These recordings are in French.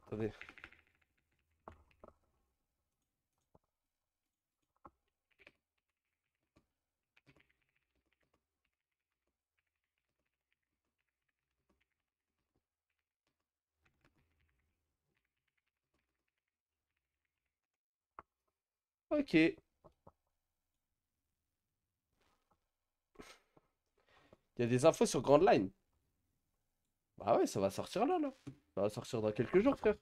Attendez. Ok. Il y a des infos sur Grand Line. Bah ouais, ça va sortir là, là. Ça va sortir dans quelques jours, frère.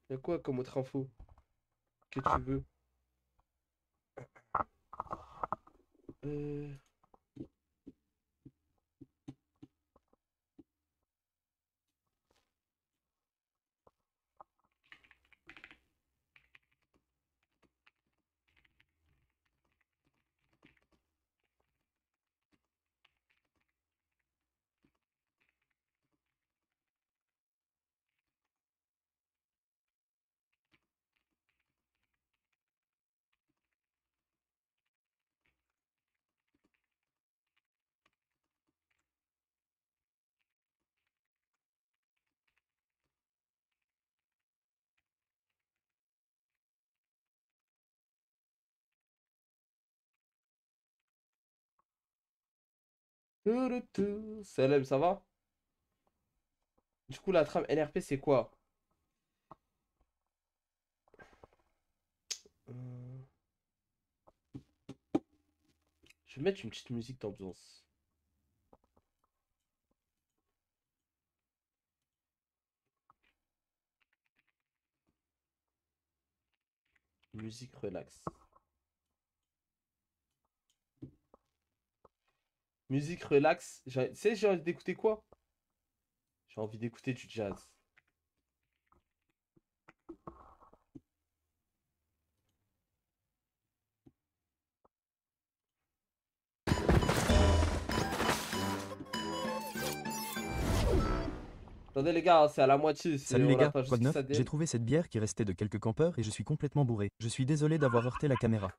Y'a quoi comme autre info que tu veux? Euh... Salam, ça va? Du coup, la trame NRP, c'est quoi? Euh, Je vais mettre une petite musique d'ambiance. Musique relax. Musique relax. Tu sais, j'ai envie d'écouter quoi? J'ai envie d'écouter du jazz. Attendez, les gars, c'est à la moitié. Salut les On gars, attend quoi juste de que neuf? ça J'ai devienne. trouvé cette bière qui restait de quelques campeurs et je suis complètement bourré. Je suis désolé d'avoir heurté la caméra.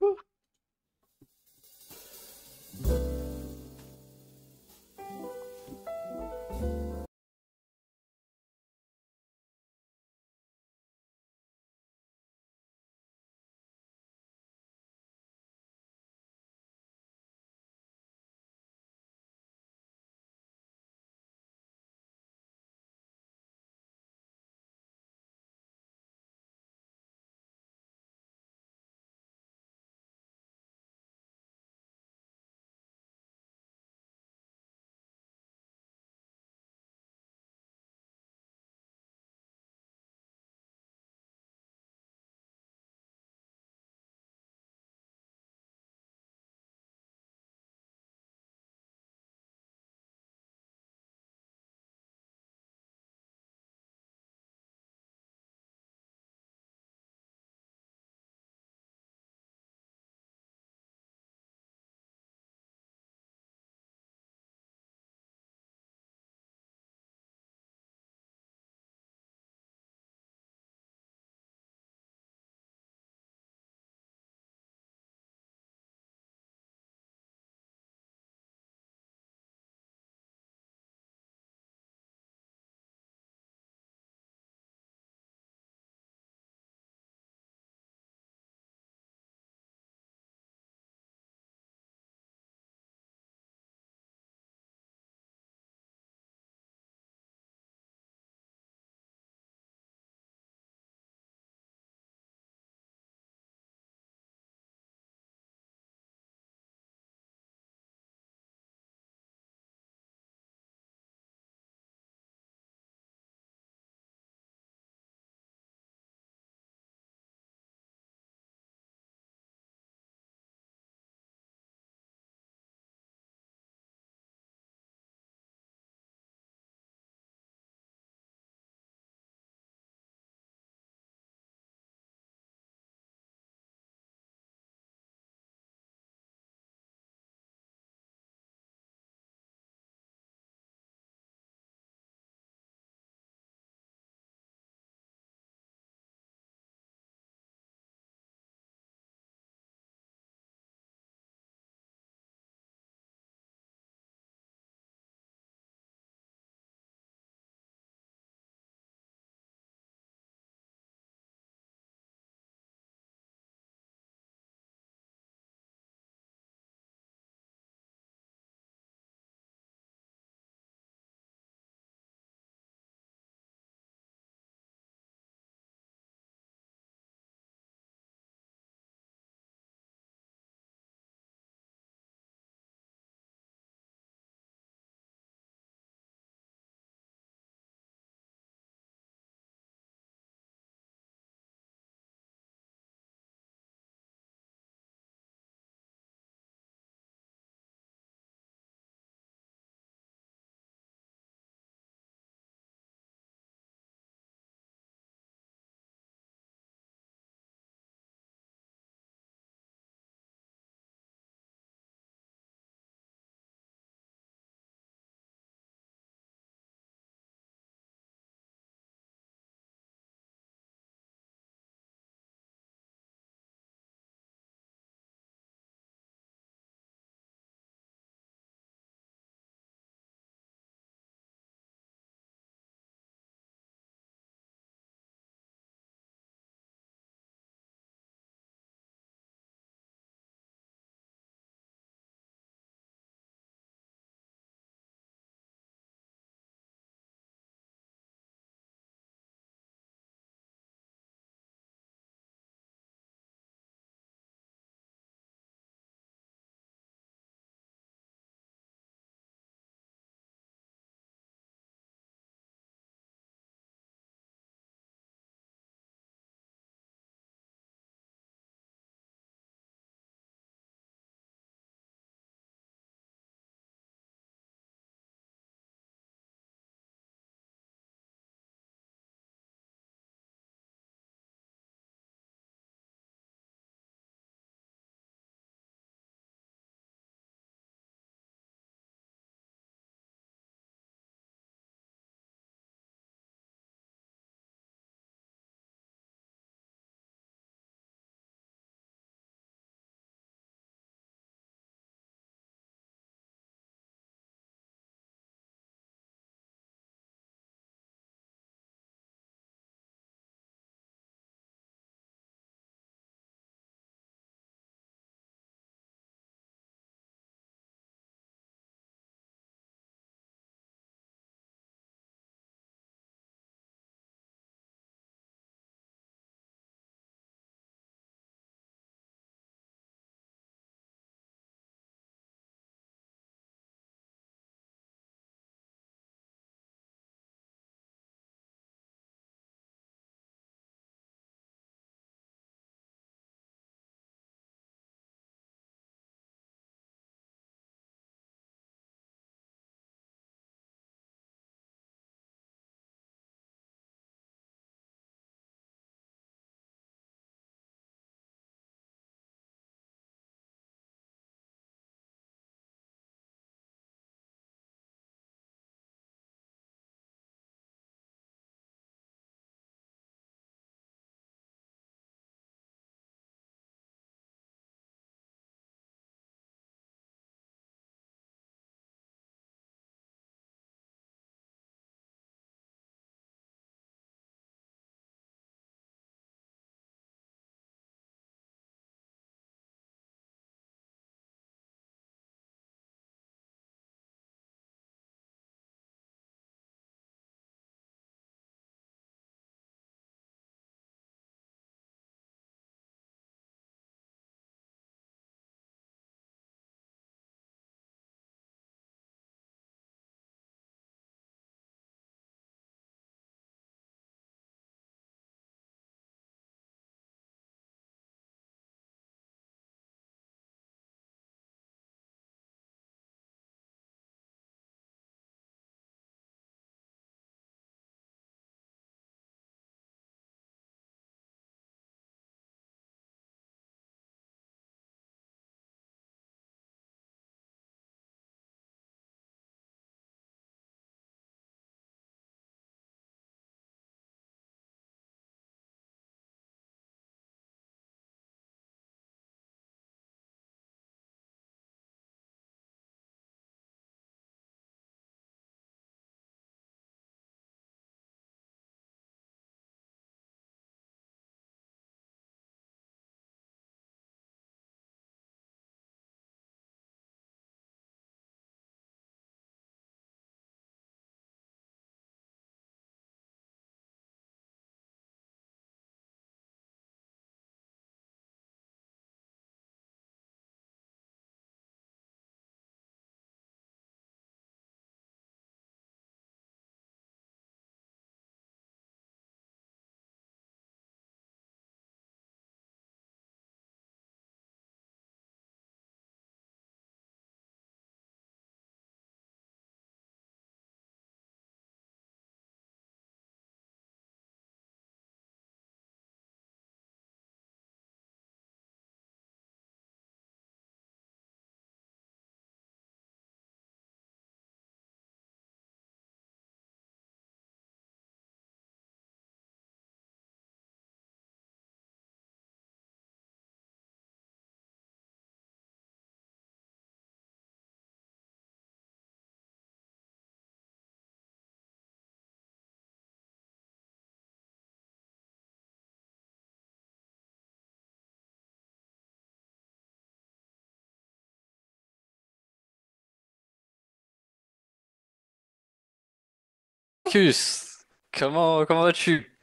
Marcus, comment vas-tu?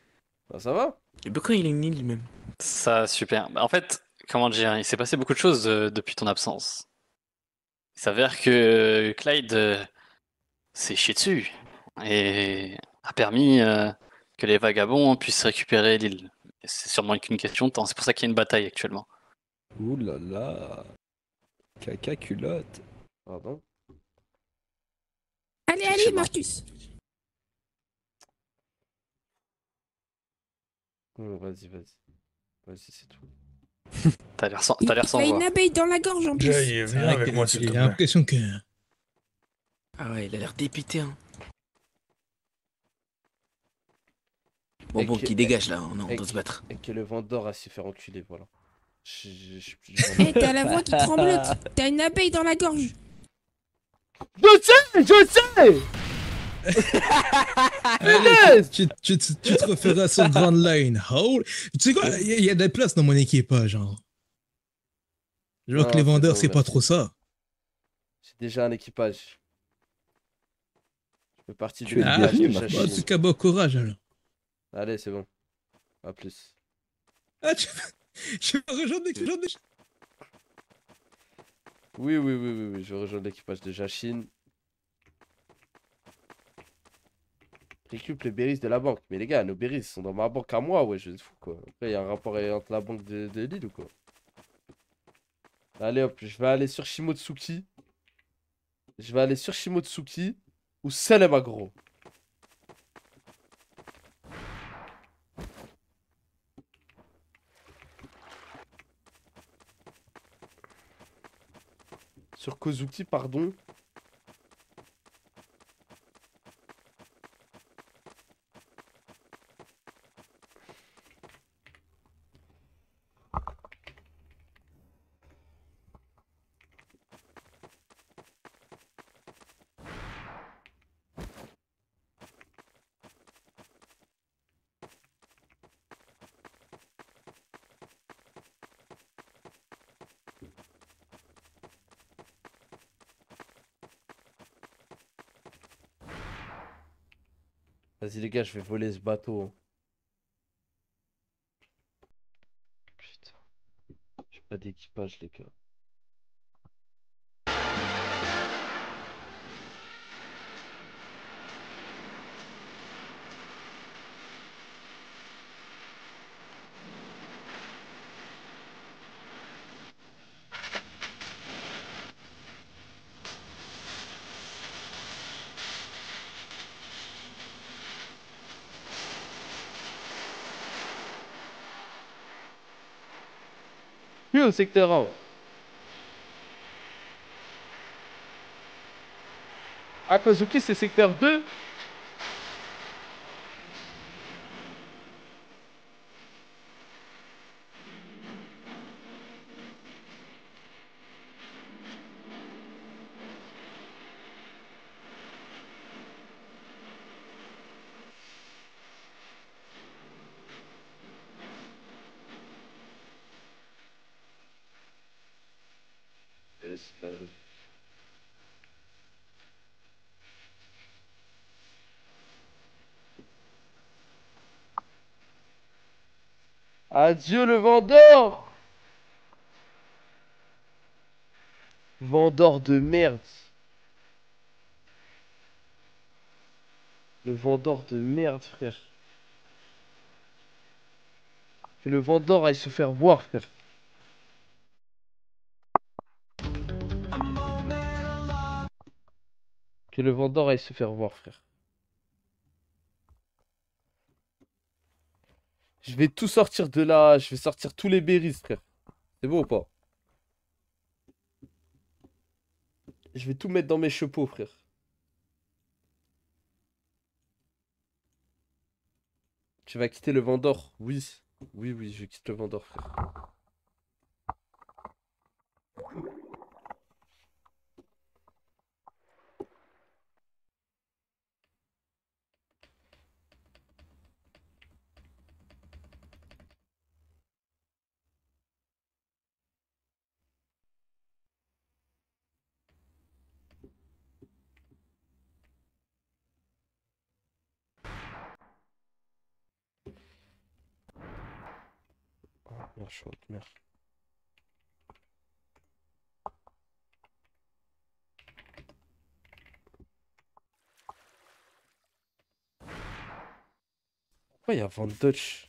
Bah, ça va? Et pourquoi il est une île même? Ça, super. Bah, en fait, comment dire, il s'est passé beaucoup de choses depuis ton absence. Il s'avère que Clyde s'est chié dessus et a permis que les vagabonds puissent récupérer l'île. C'est sûrement qu'une question de temps, c'est pour ça qu'il y a une bataille actuellement. Ouh là là. Caca culotte. Pardon. Allez, allez, Effectivement. Marcus. Vas-y, vas-y. Vas-y, c'est tout. T'as l'air sans, Il t'as l'air sans a une voix. abeille dans la gorge en plus. Jay, C'est viens vrai avec que- moi, s'il te J'ai plaît. l'impression que. Ah ouais, il a l'air dépité, hein. Et Bon, que- qui dégage là, on et doit se battre. Et que le Vendor a su faire enculer, voilà. Eh, t'as la voix qui tremblote. T'as une abeille dans la gorge. Je sais. Allez, tu te referas sur Grand Line. Oh, tu sais quoi, il y a des places dans mon équipage, genre. Je vois Non, que les c'est vendeurs, bon, c'est pas merci. trop ça. J'ai déjà un équipage. Je fais partie de Tu es le l'équipage de bienvenu, Bah, en Jachine. tout cas, bon courage alors. Allez, c'est bon. À plus. Ah, tu vas rejoindre l'équipage de. Oui, je rejoins l'équipage de Jachine. Récup les berries de la banque. Mais les gars, nos berries sont dans ma banque à moi, ouais, je fous quoi. Après, il y a un rapport entre la banque de Lille ou quoi. Allez hop, je vais aller sur Shimotsuki. Je vais aller sur Shimotsuki ou Selem gros. Sur Kozuki, pardon. Vas-y les gars, je vais voler ce bateau, hein. Putain, j'ai pas d'équipage les gars. Puis au secteur 1. À Kozuki, c'est secteur 2. Adieu le vendeur. Vendeur de merde. Le vendeur de merde, frère. Que le vendeur aille se faire voir, frère. Que le vendeur aille se faire voir, frère. Je vais tout sortir de là. Je vais sortir tous les berries, frère. C'est bon ou pas? Je vais tout mettre dans mes chapeaux, frère. Tu vas quitter le vendeur? Oui. Oui, je quitte le vendeur, frère. Merde chaude, merde. Pourquoi il y a Van Dutch?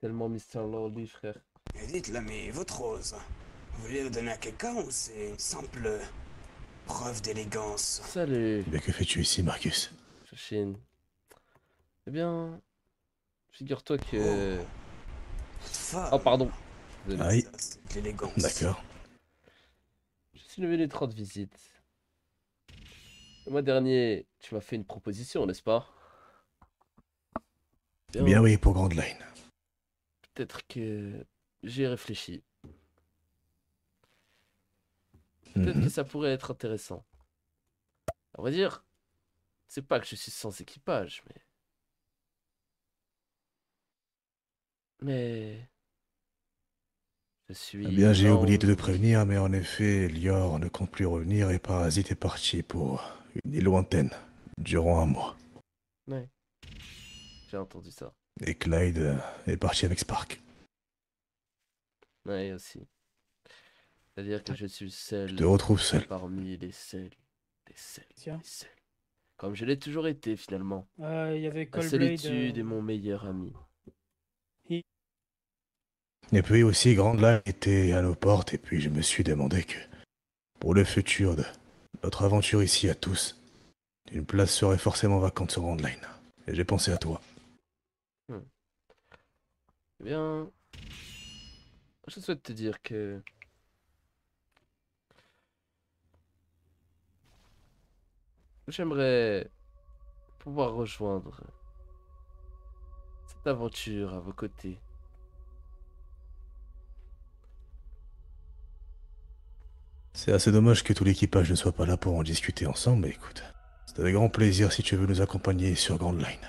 Tellement Mr. Lordy, frère. Mais dites là, mais votre rose, vous voulez le donner à quelqu'un ou c'est une simple preuve d'élégance? Salut, Mais que fais-tu ici, Marcus? Chine. Eh bien, figure-toi que... Femme. Oh, pardon. Désolé. Aïe. Ça, c'est de l'élégance. D'accord. suis venu te rendre visite. Le mois dernier, tu m'as fait une proposition, n'est-ce pas? Bien oui, pour Grand Line. Peut-être que j'y ai réfléchi. Mhm. Peut-être que ça pourrait être intéressant. À vrai dire, c'est pas que je suis sans équipage, mais je suis. Eh bien, j'ai oublié de te lent. prévenir, mais en effet, Lior ne compte plus revenir et Parasite est parti pour une île lointaine durant un mois. Ouais. J'ai entendu ça. Et Clyde est parti avec Spark. Ouais, aussi. C'est-à-dire que je suis seul Je te retrouve seul. parmi les seuls. Les seuls. Tiens. Les seuls. Comme je l'ai toujours été finalement. Il y avait La Coldblade. solitude est mon meilleur ami. Et puis aussi, Grand Line était à nos portes, et puis je me suis demandé que, pour le futur de notre aventure ici à tous, une place serait forcément vacante sur Grand Line. Et j'ai pensé à toi. Eh bien, je souhaite te dire que j'aimerais pouvoir rejoindre cette aventure à vos côtés. C'est assez dommage que tout l'équipage ne soit pas là pour en discuter ensemble, mais écoute, c'est avec grand plaisir si tu veux nous accompagner sur Grand Line.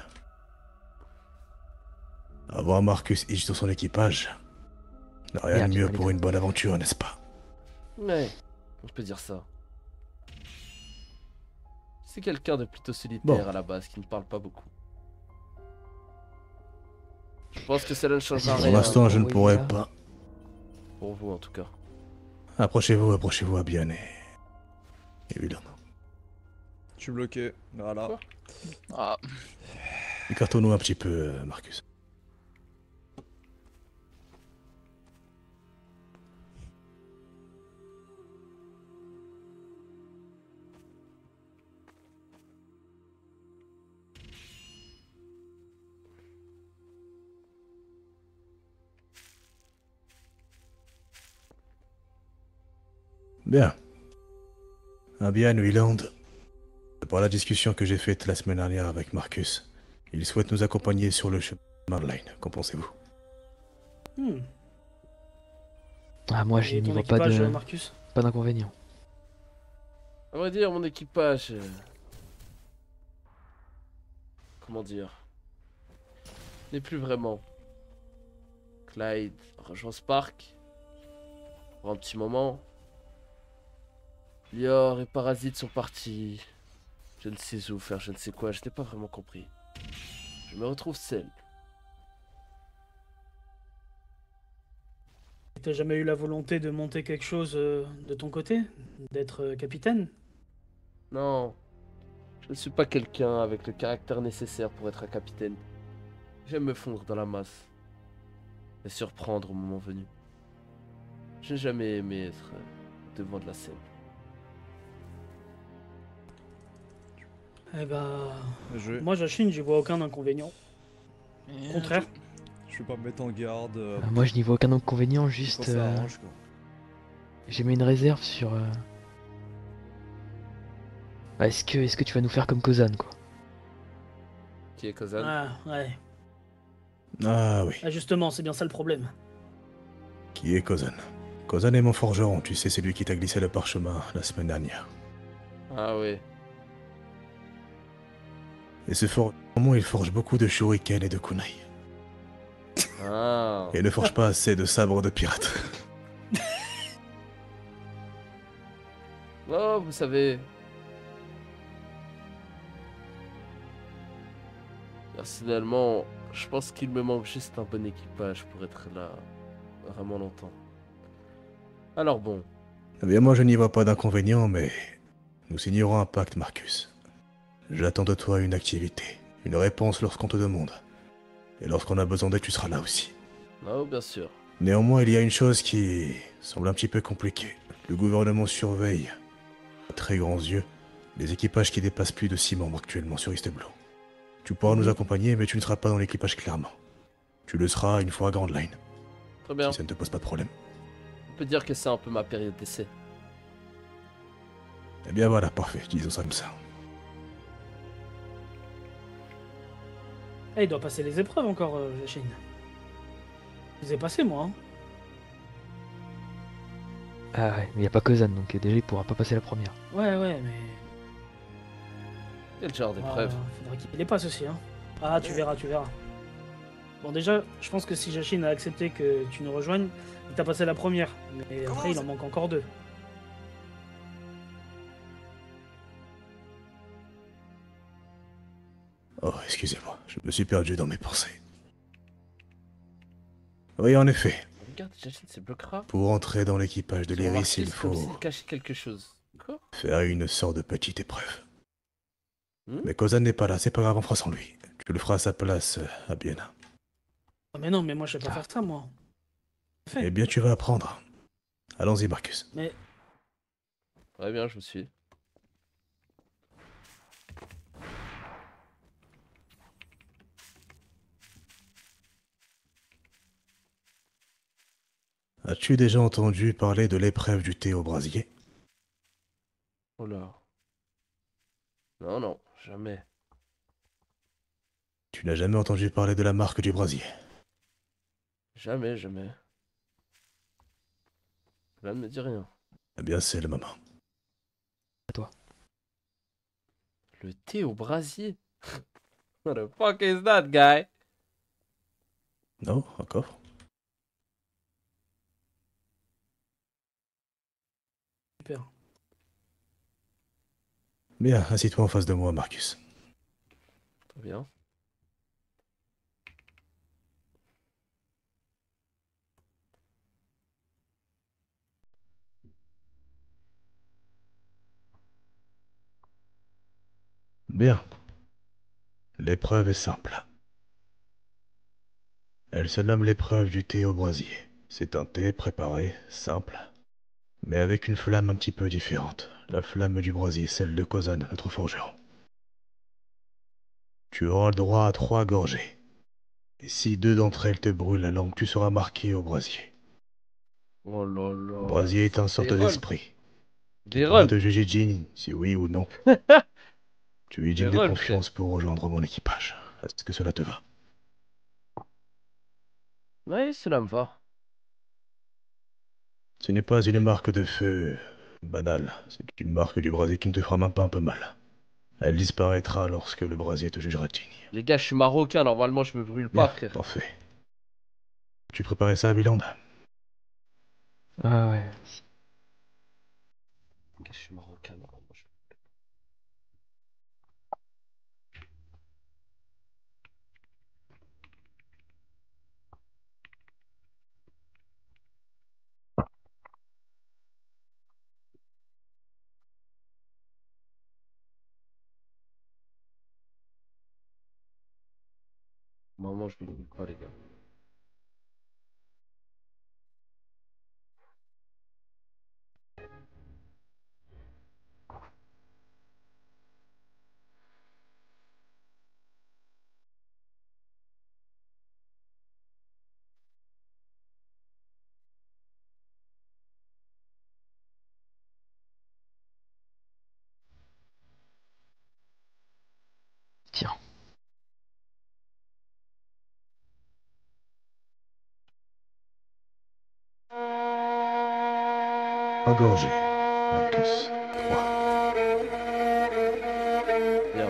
Avoir Marcus Hitch sur son équipage, n'a rien de mieux pour une bonne aventure, n'est-ce pas? Ouais, je peux dire ça. C'est quelqu'un de plutôt solitaire Bon. à la base, qui ne parle pas beaucoup. Je pense que cela ne changera Pour rien l'instant, je ne pourrais pas. pour vous en tout cas. Approchez-vous à bien et évidemment. Je suis bloqué. Voilà. Quoi? Ah, Écartons-nous un petit peu, Marcus. Bien. À bien, Wieland. Par la discussion que j'ai faite la semaine dernière avec Marcus, il souhaite nous accompagner sur le chemin de Line. Qu'en pensez-vous? Ah, moi, Et je ton n'y vois pas équipage, de Marcus pas d'inconvénient. À vrai dire, mon équipage. Comment dire? N'est plus vraiment. Clyde rejoint Spark. Pour un petit moment. Lior et Parasite sont partis. Je ne sais où faire, je ne sais quoi, je n'ai pas vraiment compris. Je me retrouve seul. T'as jamais eu la volonté de monter quelque chose de ton côté? D'être capitaine? Non. Je ne suis pas quelqu'un avec le caractère nécessaire pour être un capitaine. J'aime me fondre dans la masse. Et surprendre au moment venu. Je n'ai jamais aimé être devant de la scène. Eh ben... Je vais, Moi, Jachine, j'y vois aucun inconvénient. Au contraire. je vais pas me mettre en garde. Moi, je n'y vois aucun inconvénient, quand juste ça arrange, quoi. j'ai mis une réserve sur. Bah, est-ce que tu vas nous faire comme Kozan, quoi? Qui est Kozan? Ah, ouais. Ah oui, Ah, justement, c'est bien ça le problème. qui est Kozan? Kozan est mon forgeron, tu sais, c'est lui qui t'a glissé le parchemin la semaine dernière. Ah oui. Et ce forgeron, il forge beaucoup de shurikens et de kunai. Ah. Et il ne forge pas assez de sabres de pirates. Oh, vous savez. Personnellement, je pense qu'il me manque juste un bon équipage pour être là vraiment longtemps. Alors bon, Eh bien, moi, je n'y vois pas d'inconvénient, mais nous signerons un pacte, Marcus. J'attends de toi une activité, une réponse lorsqu'on te demande. Et lorsqu'on a besoin d'aide, tu seras là aussi. oh bien sûr. Néanmoins, il y a une chose qui semble un petit peu compliquée. Le gouvernement surveille, à très grands yeux, les équipages qui dépassent plus de 6 membres actuellement sur East Blue. Tu pourras nous accompagner, mais tu ne seras pas dans l'équipage clairement. Tu le seras une fois à Grand Line, Très bien. si ça ne te pose pas de problème. On peut dire que c'est un peu ma période d'essai. Eh bien voilà, parfait, disons ça comme ça. Eh, il doit passer les épreuves encore, Chine. Je les ai passées, moi. Hein. Ah ouais, mais y a pas Kozan, donc déjà il pourra pas passer la première. Ouais, mais... Quel genre d'épreuve? Faudra qu'il les passe aussi, hein. Ah, tu verras. Bon, déjà, je pense que si Jachine a accepté que tu nous rejoignes, il t'a passé la première. Mais après, il en manque encore 2. Oh, excusez-moi, je me suis perdu dans mes pensées. Oui, en effet. Regarde, Jachine se bloquera. Pour entrer dans l'équipage de l'Iris, il Comme faut s'il cachait quelque chose. Quoi? faire une sorte de petite épreuve. Hmm? Mais Kozan n'est pas là, c'est pas grave, on fera sans lui. Tu le feras à sa place, à Biena. Ah, mais non, mais moi, je sais pas faire ça, moi. Eh bien, tu vas apprendre. Allons-y, Marcus. Mais... Très bien, je vous suis. As-tu déjà entendu parler de l'épreuve du thé au brasier? Oh là. Non, jamais. Tu n'as jamais entendu parler de la marque du brasier? Jamais. Cela ne me dit rien. Eh bien, c'est le moment. À toi. Le thé au brasier? What the fuck is that, guy? Non, encore? Super. Bien, assis-toi en face de moi, Marcus. Très bien. Bien. L'épreuve est simple. Elle se nomme l'épreuve du thé au brasier. C'est un thé préparé, simple, mais avec une flamme un petit peu différente. La flamme du brasier, celle de Kozan, notre forgeron. Tu auras le droit à 3 gorgées. Et si 2 d'entre elles te brûlent la langue, tu seras marqué au brasier. Oh là là. Le brasier est une sorte Des rôles. d'esprit qui Des pourra rôles. te juger Jin, si oui ou non. Tu es Des digne de rôles, confiance pour rejoindre mon équipage. Est-ce que cela te va? Oui, cela me va. Ce n'est pas une marque de feu banale. C'est une marque du brasier qui ne te fera même pas un peu mal. Elle disparaîtra lorsque le brasier te jugera digne. Les gars, je suis marocain, normalement je me brûle pas, Bien, frère. parfait. Tu préparais ça à Biland? Ah ouais. Les gars, je suis marocain, normalement. Normalement, je me brûle pas, les gars. Tiens. Engorgé. Marcus. 3. Bien.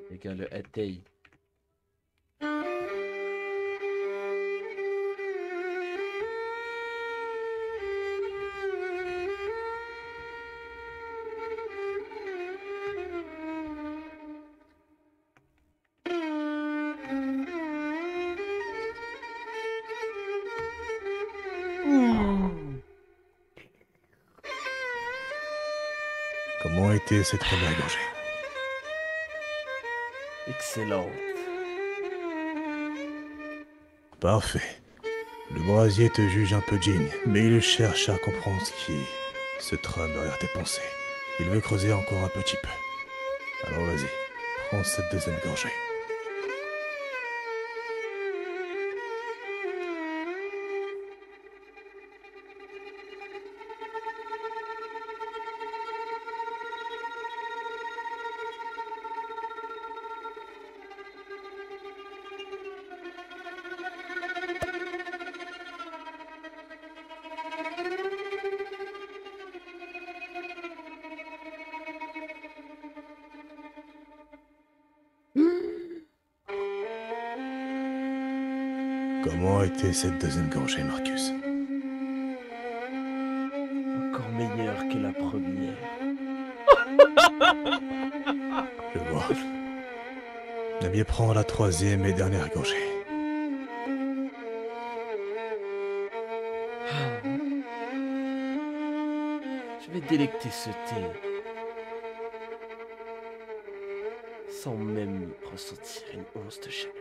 Les gars, le Hatei. Comment a été cette première gorgée? Excellent. Parfait. Le brasier te juge un peu digne, mais il cherche à comprendre ce qui se trame derrière tes pensées. Il veut creuser encore un petit peu. Alors vas-y, prends cette deuxième gorgée. Comment a été cette deuxième gorgée, Marcus? Encore meilleur que la première. Je vois. Eh bien, prends la troisième et dernière gorgée. Je vais délecter ce thé. Sans même ressentir une once de chaleur.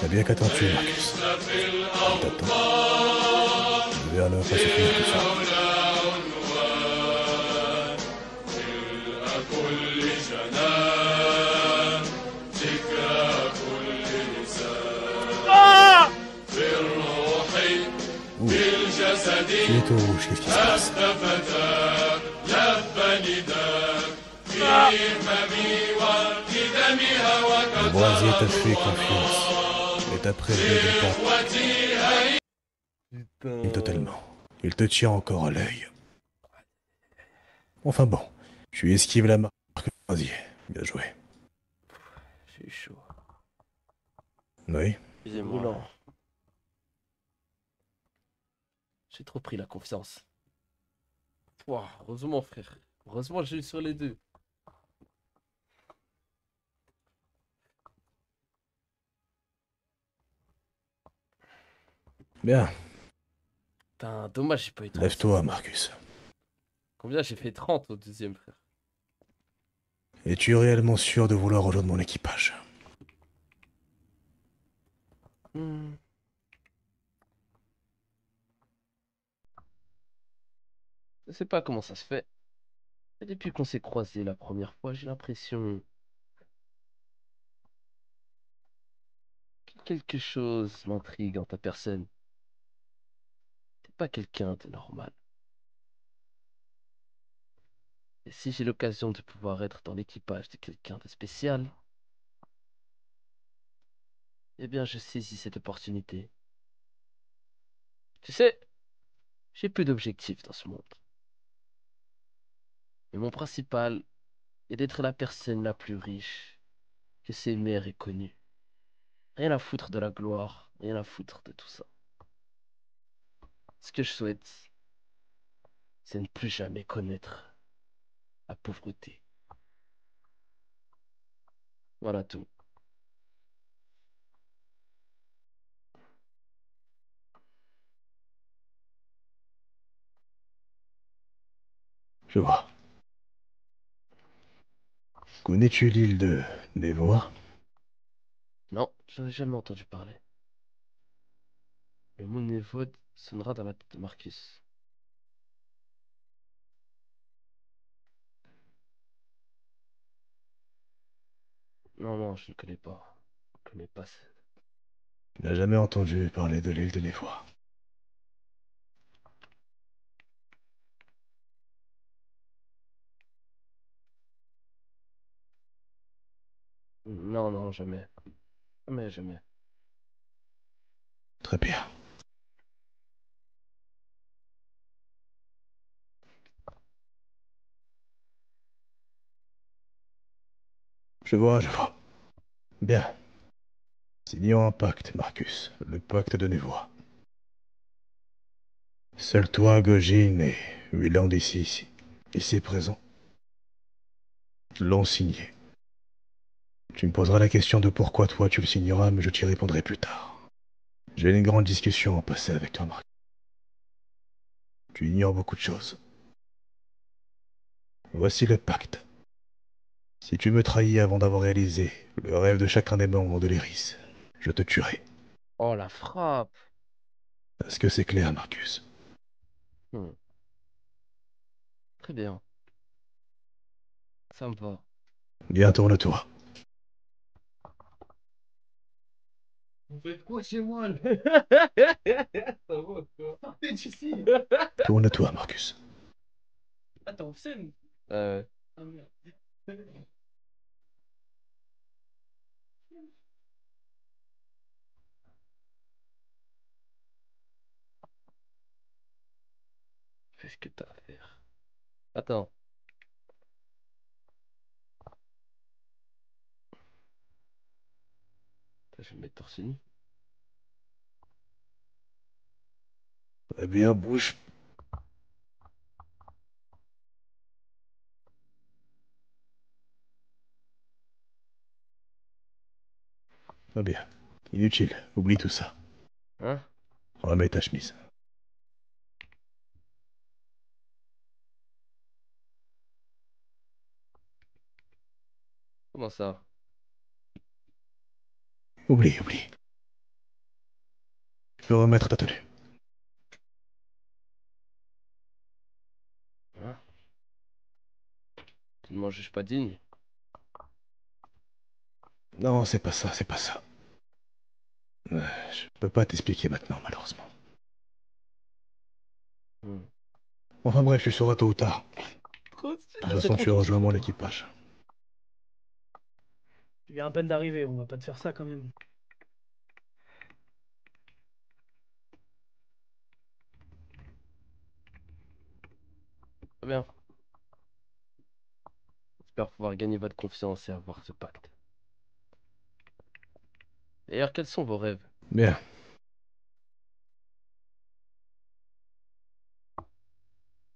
T'as bien qu'à t'en tuer, Marcus. Il t'attend. Le gouverneur va se finir tout seul. Ouh. Tu es tout rouge, qu'est-ce qui se passe? Le brasier t'a fait confiance, mais t'as prélevé de temps. Totalement. Il te tient encore à l'œil. Enfin bon, tu esquives la marque du brasier. Bien joué. J'ai eu chaud. Oui. Excusez-moi. J'ai trop pris la confiance. Ouah, heureusement, frère. Heureusement, j'ai eu sur les deux. Bien. Putain, dommage, j'ai pas eu 30. Lève-toi, Marcus. Combien j'ai fait 30 au deuxième, frère? Es-tu réellement sûr de vouloir rejoindre mon équipage? Je sais pas comment ça se fait. Mais depuis qu'on s'est croisés la première fois, j'ai l'impression que quelque chose m'intrigue en ta personne. T'es pas quelqu'un de normal. Et si j'ai l'occasion de pouvoir être dans l'équipage de quelqu'un de spécial, eh bien je saisis cette opportunité. Tu sais, j'ai peu d'objectifs dans ce monde. Mais mon principal est d'être la personne la plus riche que ces mères aient connue. Rien à foutre de la gloire, rien à foutre de tout ça. Ce que je souhaite, c'est ne plus jamais connaître la pauvreté. Voilà tout. Je vois. Connais-tu l'île de Nevoa? Non, j'en ai jamais entendu parler. Le mot Névod sonnera dans la tête de Marcus. Non, non, je ne connais pas. Je ne connais pas. Tu n'as jamais entendu parler de l'île de Nevoa? Non, non, jamais. Jamais, jamais. Très bien. Je vois, je vois. Bien. Signons un pacte, Marcus. Le pacte de Nevois. Seul toi, Gojin et Wieland ici présents, l'ont signé. Tu me poseras la question de pourquoi toi tu le signeras, mais je t'y répondrai plus tard. J'ai une grande discussion à passer avec toi, Marcus. Tu ignores beaucoup de choses. Voici le pacte. Si tu me trahis avant d'avoir réalisé le rêve de chacun des membres de l'Iris, je te tuerai. Oh, la frappe. Est-ce que c'est clair, Marcus? Hmm. Très bien. Ça me va. Bien, tourne-toi. Vous faites quoi chez moi là? Ça va, quoi? Partez d'ici. Tourne-toi, Marcus. Attends, on scène. Ouais. Ah merde. Fais ce que t'as à faire. Attends. Je vais me mettre torse nu. Eh bien, bouge. Très bien. Inutile. Oublie tout ça. Hein? Remets ta chemise. Comment ça? Oublie. Tu peux remettre ta tenue. Hein? Tu ne m'en juges pas digne? Non, c'est pas ça. Je peux pas t'expliquer maintenant, malheureusement. Hmm. Enfin bref, tu sauras tôt ou tard. Trop De toute Ah, c'est façon, trop tu tôt, rejoins c'est trop mon tôt. équipage. Tu viens à peine d'arriver, on va pas te faire ça quand même. Très bien. J'espère pouvoir gagner votre confiance et avoir ce pacte. D'ailleurs, quels sont vos rêves? Bien.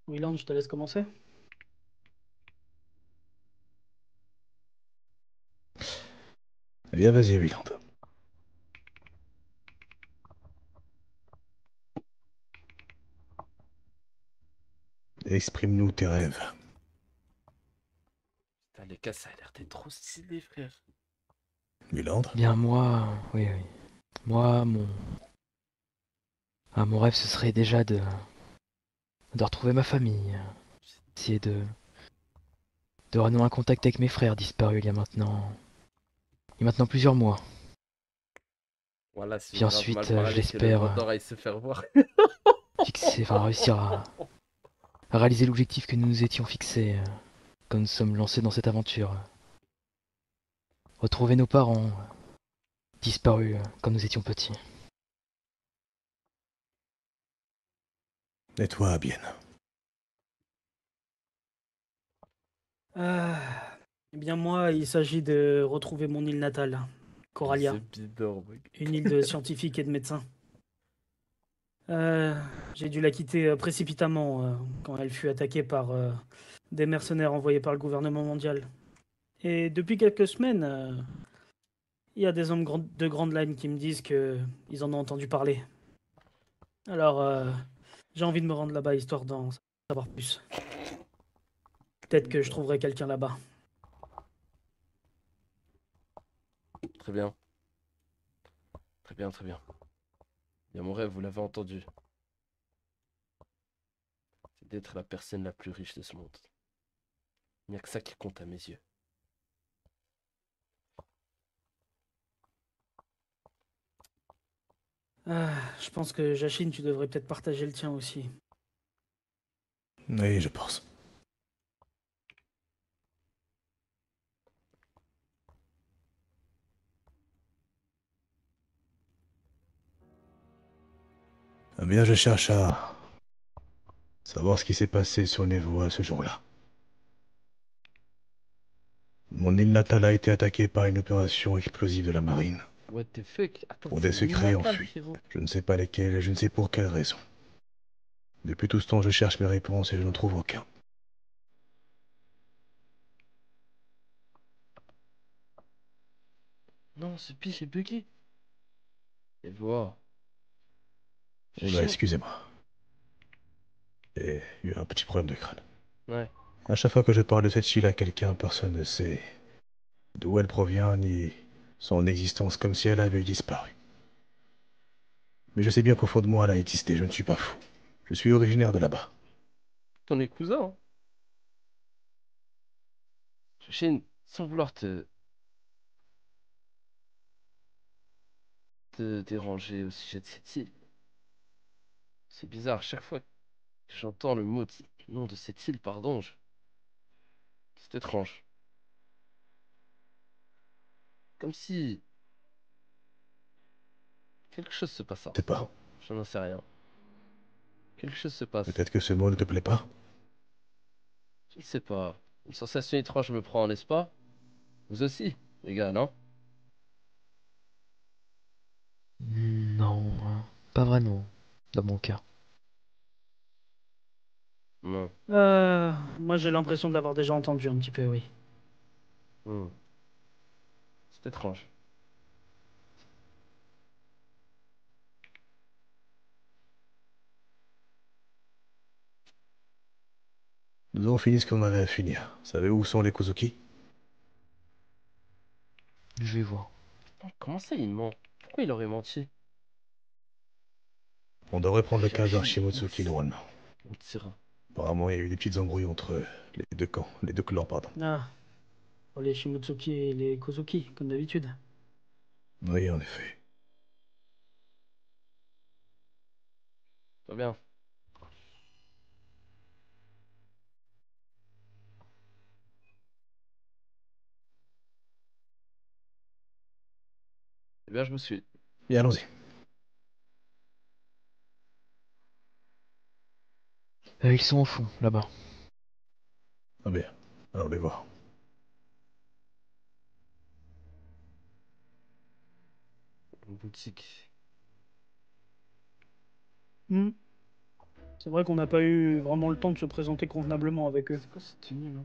Wieland, je te laisse commencer. Eh bien, vas-y, Wieland. Exprime-nous tes rêves. Putain, les gars, ça a l'air d'être trop stylé, frère. Wieland? Bien, moi, oui. Moi, mon rêve, ce serait déjà de retrouver ma famille. Essayer de renouer un contact avec mes frères disparus il y a maintenant plusieurs mois. Voilà, si Puis je grave mal ensuite, je parler, que le l'espère vendeur aille se faire voir. réussir à réaliser l'objectif que nous nous étions fixés quand nous sommes lancés dans cette aventure. Retrouver nos parents disparus quand nous étions petits. Et toi, bien. Eh bien moi, il s'agit de retrouver mon île natale, Coralia, C'est bidon, mec. une île de scientifiques et de médecins. J'ai dû la quitter précipitamment quand elle fut attaquée par des mercenaires envoyés par le gouvernement mondial. Et depuis quelques semaines, il y a des hommes de Grand Line qui me disent que ils en ont entendu parler. Alors, j'ai envie de me rendre là-bas histoire d'en savoir plus. Peut-être que je trouverai quelqu'un là-bas. Très bien. Très bien, très bien. Il y a mon rêve, vous l'avez entendu. C'est d'être la personne la plus riche de ce monde. Il n'y a que ça qui compte à mes yeux. Je pense que Jachine, tu devrais peut-être partager le tien aussi. Oui, je pense. Eh bien, je cherche à savoir ce qui s'est passé sur Nevoa ce jour-là. Mon île natale a été attaquée par une opération explosive de la marine. What the fuck? Attends, Pour c'est des secrets natal, enfuis. frérot. Je ne sais pas lesquels et je ne sais pour quelle raison. Depuis tout ce temps, je cherche mes réponses et je n'en trouve aucun. Non, ce pire, j'ai bugué. Et voilà. Eh ben, excusez-moi. J'ai eu un petit problème de crâne. Ouais. À chaque fois que je parle de cette Sheila à quelqu'un, personne ne sait d'où elle provient ni son existence, comme si elle avait disparu. Mais je sais bien qu'au fond de moi, elle a existé, je ne suis pas fou. Je suis originaire de là-bas. T'en es cousin, hein. Chine, sans vouloir te déranger au sujet de cette île. C'est bizarre, chaque fois que j'entends le nom de cette île, pardon, c'est étrange. Comme si quelque chose se passait. Je sais pas. Je n'en sais rien. Quelque chose se passe. Peut-être que ce mot ne te plaît pas. Je ne sais pas. Une sensation étrange me prend, n'est-ce pas? Vous aussi, les gars, non? Non, pas vraiment, dans mon cas. Non. Moi, j'ai l'impression de l'avoir déjà entendu un petit peu, oui. C'est étrange. Nous avons fini ce qu'on avait à finir. Savez où sont les Kozuki? Je vais voir. Comment ça, il ment? Pourquoi il aurait menti? On devrait prendre le cas vers Chercher. Shimotsuki normalement. On tira. Apparemment, il y a eu des petites embrouilles entre les deux camps, les deux clans, pardon. Ah, pour les Shimotsuki et les Kozuki, comme d'habitude. Oui, en effet. Pas bien. Eh bien, je me suis. Bien, allons-y. Ils sont au fond, là-bas. Ah bien, allons les voir. Une boutique. Hmm. C'est vrai qu'on n'a pas eu vraiment le temps de se présenter convenablement avec eux. C'est quoi cette tenue, là?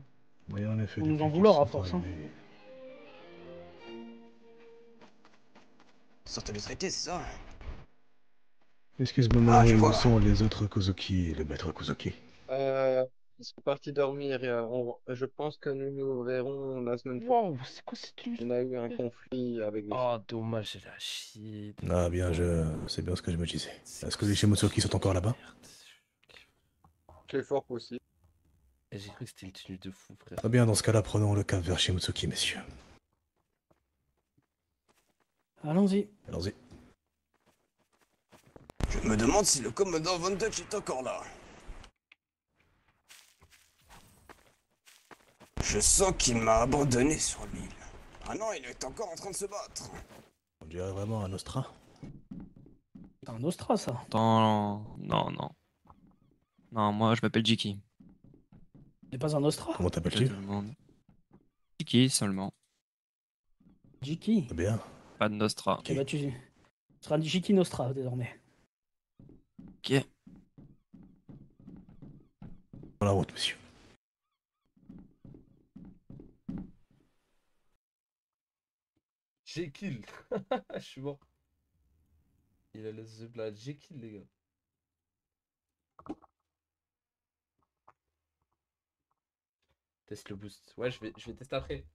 Oui, en effet, On nous depuis en qu'ils vouloir à sont force, hein. arrivés. Sortez le traité, c'est ça? Excuse-moi, Ah, je où vois. sont les autres Kozuki et le maître Kozuki? Ils sont partis dormir. Je pense que nous nous verrons la semaine prochaine. Wow, c'est quoi cette tenue? On a eu un conflit avec les Oh, dommage, j'ai la chier. Ah bien, c'est bien ce que je me disais. Est-ce que les Shimotsuki sont encore là-bas? C'est fort possible. Et j'ai cru que c'était une tenue de fou, frère. Très bien, dans ce cas-là, prenons le cap vers Shimotsuki, messieurs. Allons-y. Allons-y. Je me demande si le commandant Von Dutch est encore là. Je sens qu'il m'a abandonné sur l'île. Ah non, il est encore en train de se battre. On dirait vraiment un Nostra. C'est un Nostra, ça. Attends, non. Non, moi je m'appelle Jiki. C'est pas un Nostra. Comment t'appelles-tu? Tout le monde. Jiki seulement. Jiki. Eh bien. Pas de Nostra. Eh bah, tu seras Jiki Nostra, désormais. Ok. Dans la route, monsieur. J'ai kill. Je suis mort. Il a les yeux bleus. J'ai kill, les gars. Teste le boost. Ouais, je vais tester après.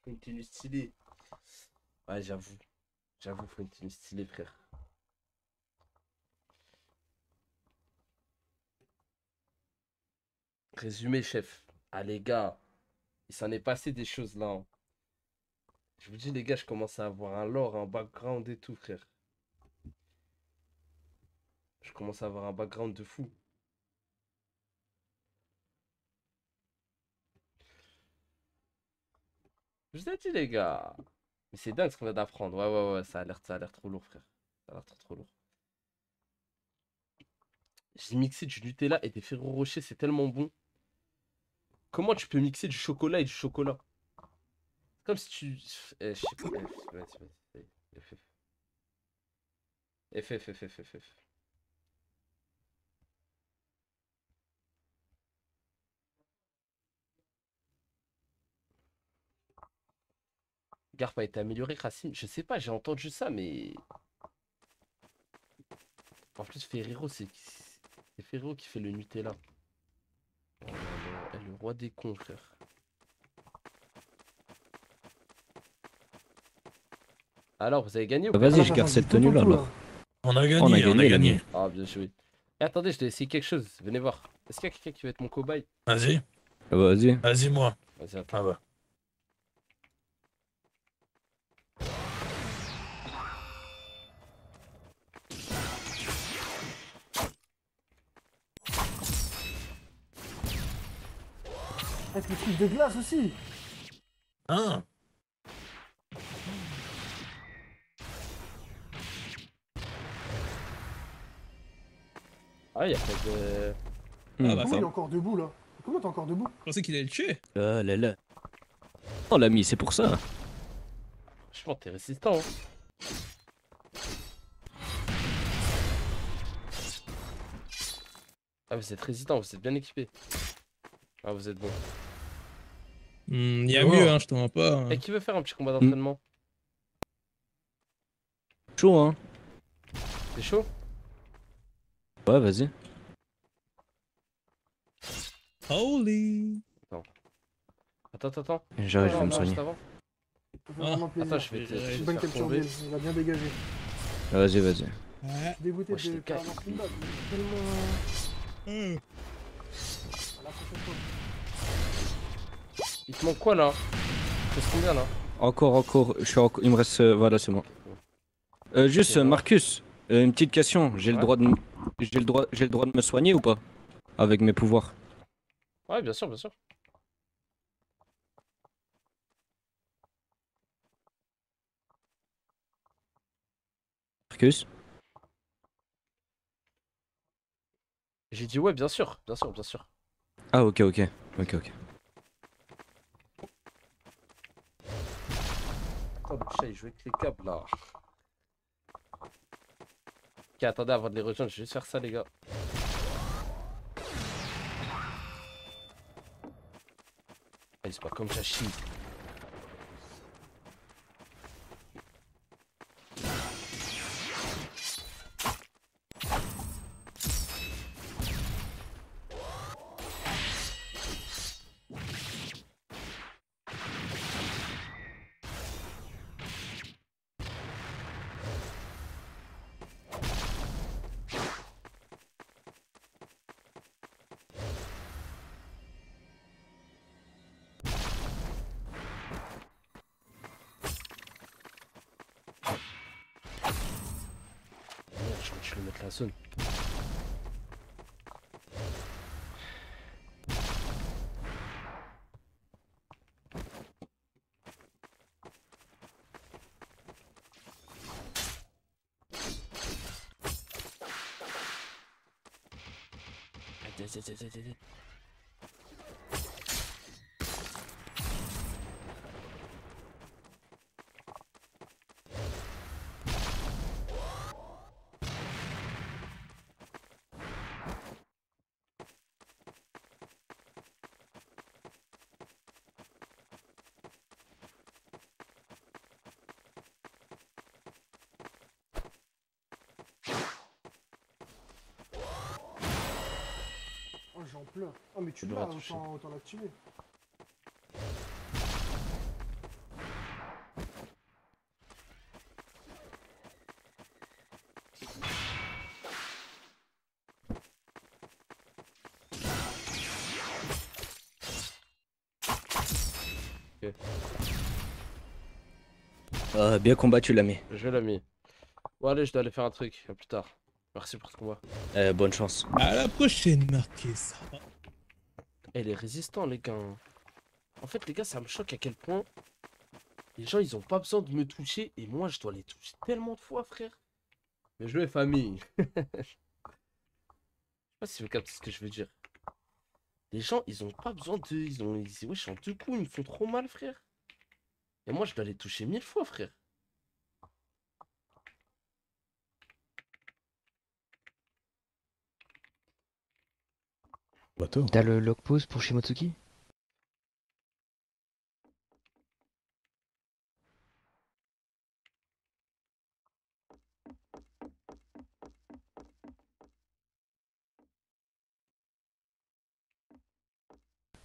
Faut une tenue stylée. Ouais, j'avoue. J'avoue, faut une tenue stylée, frère. Résumé, chef. Ah, les gars. Il s'en est passé des choses là, hein. Je vous dis, les gars, je commence à avoir un lore, un background et tout, frère. Je commence à avoir un background de fou. Je vous ai dit, les gars. Mais c'est dingue ce qu'on vient d'apprendre. Ouais, ça a l'air trop lourd, frère. Ça a l'air trop lourd. J'ai mixé du Nutella et des Ferrero Rocher, c'est tellement bon. Comment tu peux mixer du chocolat et du chocolat? C'est comme si tu... je sais pas. FF. Garp a été amélioré, Racine. Je sais pas, j'ai entendu ça, mais... En plus, Ferrero, c'est Ferrero qui fait le Nutella. Oh, le roi des cons, frère. Alors, vous avez gagné ou pas? Vas-y, je garde cette tenue là. On a gagné. Ah, bien joué. Et attendez, je dois essayer quelque chose. Venez voir. Est-ce qu'il y a quelqu'un qui va être mon cobaye? Vas-y. Vas-y. Vas-y, moi. Vas-y, attends. Ah bah. Avec le truc de glace aussi. Hein? Ah, y'a pas de... Ah bah Comment il est encore debout là? Comment t'es encore debout? Je pensais qu'il allait le tuer. Ah là là. Oh l'ami, c'est pour ça. Franchement, t'es résistant. Hein. Ah, vous êtes résistant, vous êtes bien équipé. Ah, vous êtes bon. Y a mieux, hein, je te mens pas. Et qui veut faire un petit combat d'entraînement? Chaud, hein. C'est chaud? Ouais, vas-y. Holy. Attends. J'arrive, je vais me soigner. Attends, je vais te Bonne faire capture tomber. d'elle, il a bien dégagé. Vas-y. Dégoûté Wesh, les de gars, faire un combat, mais tellement... À la prochaine fois. Il te manque quoi là? Il te reste combien là? Encore. Il me reste. Voilà, c'est bon. Juste, Marcus, une petite question. J'ai le droit de me soigner ou pas? Avec mes pouvoirs. Ouais, bien sûr. Marcus? J'ai dit ouais, bien sûr. Ah, ok. Oh, le chat il joue avec les câbles là. Ok, attendez, avant de les rejoindre, je vais juste faire ça, les gars. Allez, c'est pas comme ça, chie. Je vais mettre la zone. Allez. Oh, j'en pleure. Oh, mais tu l'as, autant l'activer. Bien combattu, l'ami. Je l'ai mis. Bon, allez, je dois aller faire un truc. À plus tard. Merci pour ce combat. Bonne chance. À la prochaine, Marcus. Eh, les résistants, les gars. En fait, les gars, ça me choque à quel point Les gens, ils ont pas besoin de me toucher et moi, je dois les toucher tellement de fois, frère. Mais je veux famille. Je sais pas si vous captez ce que je veux dire. Les gens, ils ont pas besoin de... Wesh, en 2 coups, ils me font trop mal, frère. Et moi, je dois les toucher 1000 fois, frère. Bateau. T'as le lock pause pour Shimotsuki?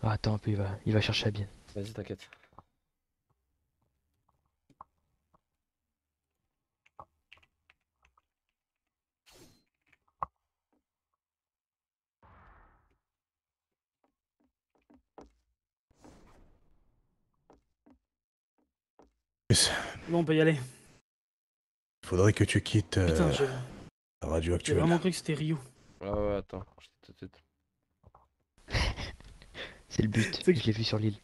Ah, attends un peu, il va chercher la bienne. Vas-y, t'inquiète. Bon, on peut y aller. Faudrait que tu quittes Putain, la radio j'ai actuelle. vraiment cru que c'était Ryu. Ah ouais, attends. Tout de suite. C'est le but, je l'ai vu sur l'île.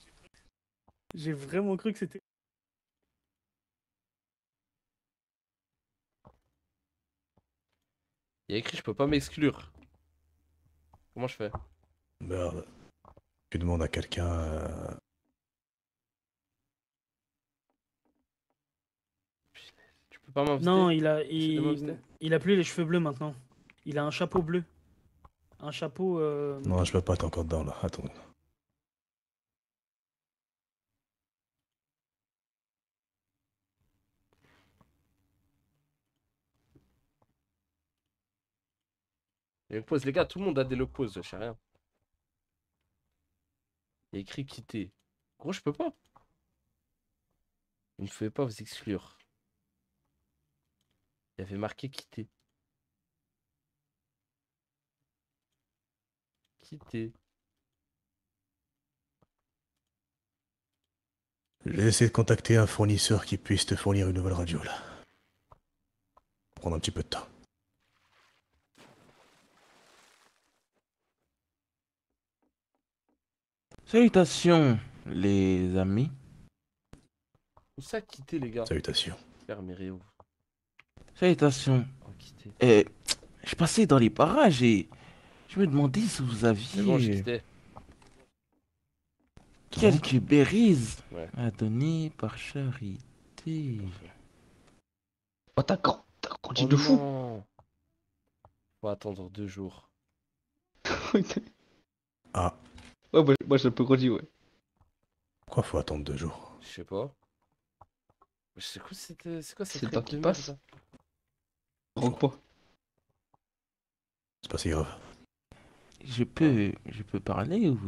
J'ai vraiment cru que c'était... Il y a écrit, je peux pas m'exclure. Comment je fais? Merde. Tu demandes à quelqu'un... Tu peux pas m'inviter? Non, m'inviter? il a plus les cheveux bleus maintenant. Il a un chapeau bleu. Un chapeau... Non, je peux pas, t'es encore dedans, là. Attends. Les poses, les gars, tout le monde a des lock poses, je sais rien. Il y a écrit quitter. Gros, je peux pas. Vous ne pouvez pas vous exclure. Il y avait marqué quitter. Quitter. J'ai essayé de contacter un fournisseur qui puisse te fournir une nouvelle radio, là. Prendre un petit peu de temps. Salutations, les amis. Où ça quitter, les gars? Salutations. Fermez-vous. Salutations. Oh, quitter. Je passais dans les parages et je me demandais si vous aviez C'est bon, j'ai quitté. quelques berries Ouais. à donner par charité. Oh, t'as grandi Oh de fou. non. Faut attendre 2 jours. Ah. Ouais, moi j'ai un peu grandi, ouais. Pourquoi faut attendre 2 jours? Je sais pas. C'est quoi cette C'est le règle temps qui de passe. merde, Rock pas. C'est pas si grave. Je peux parler ou...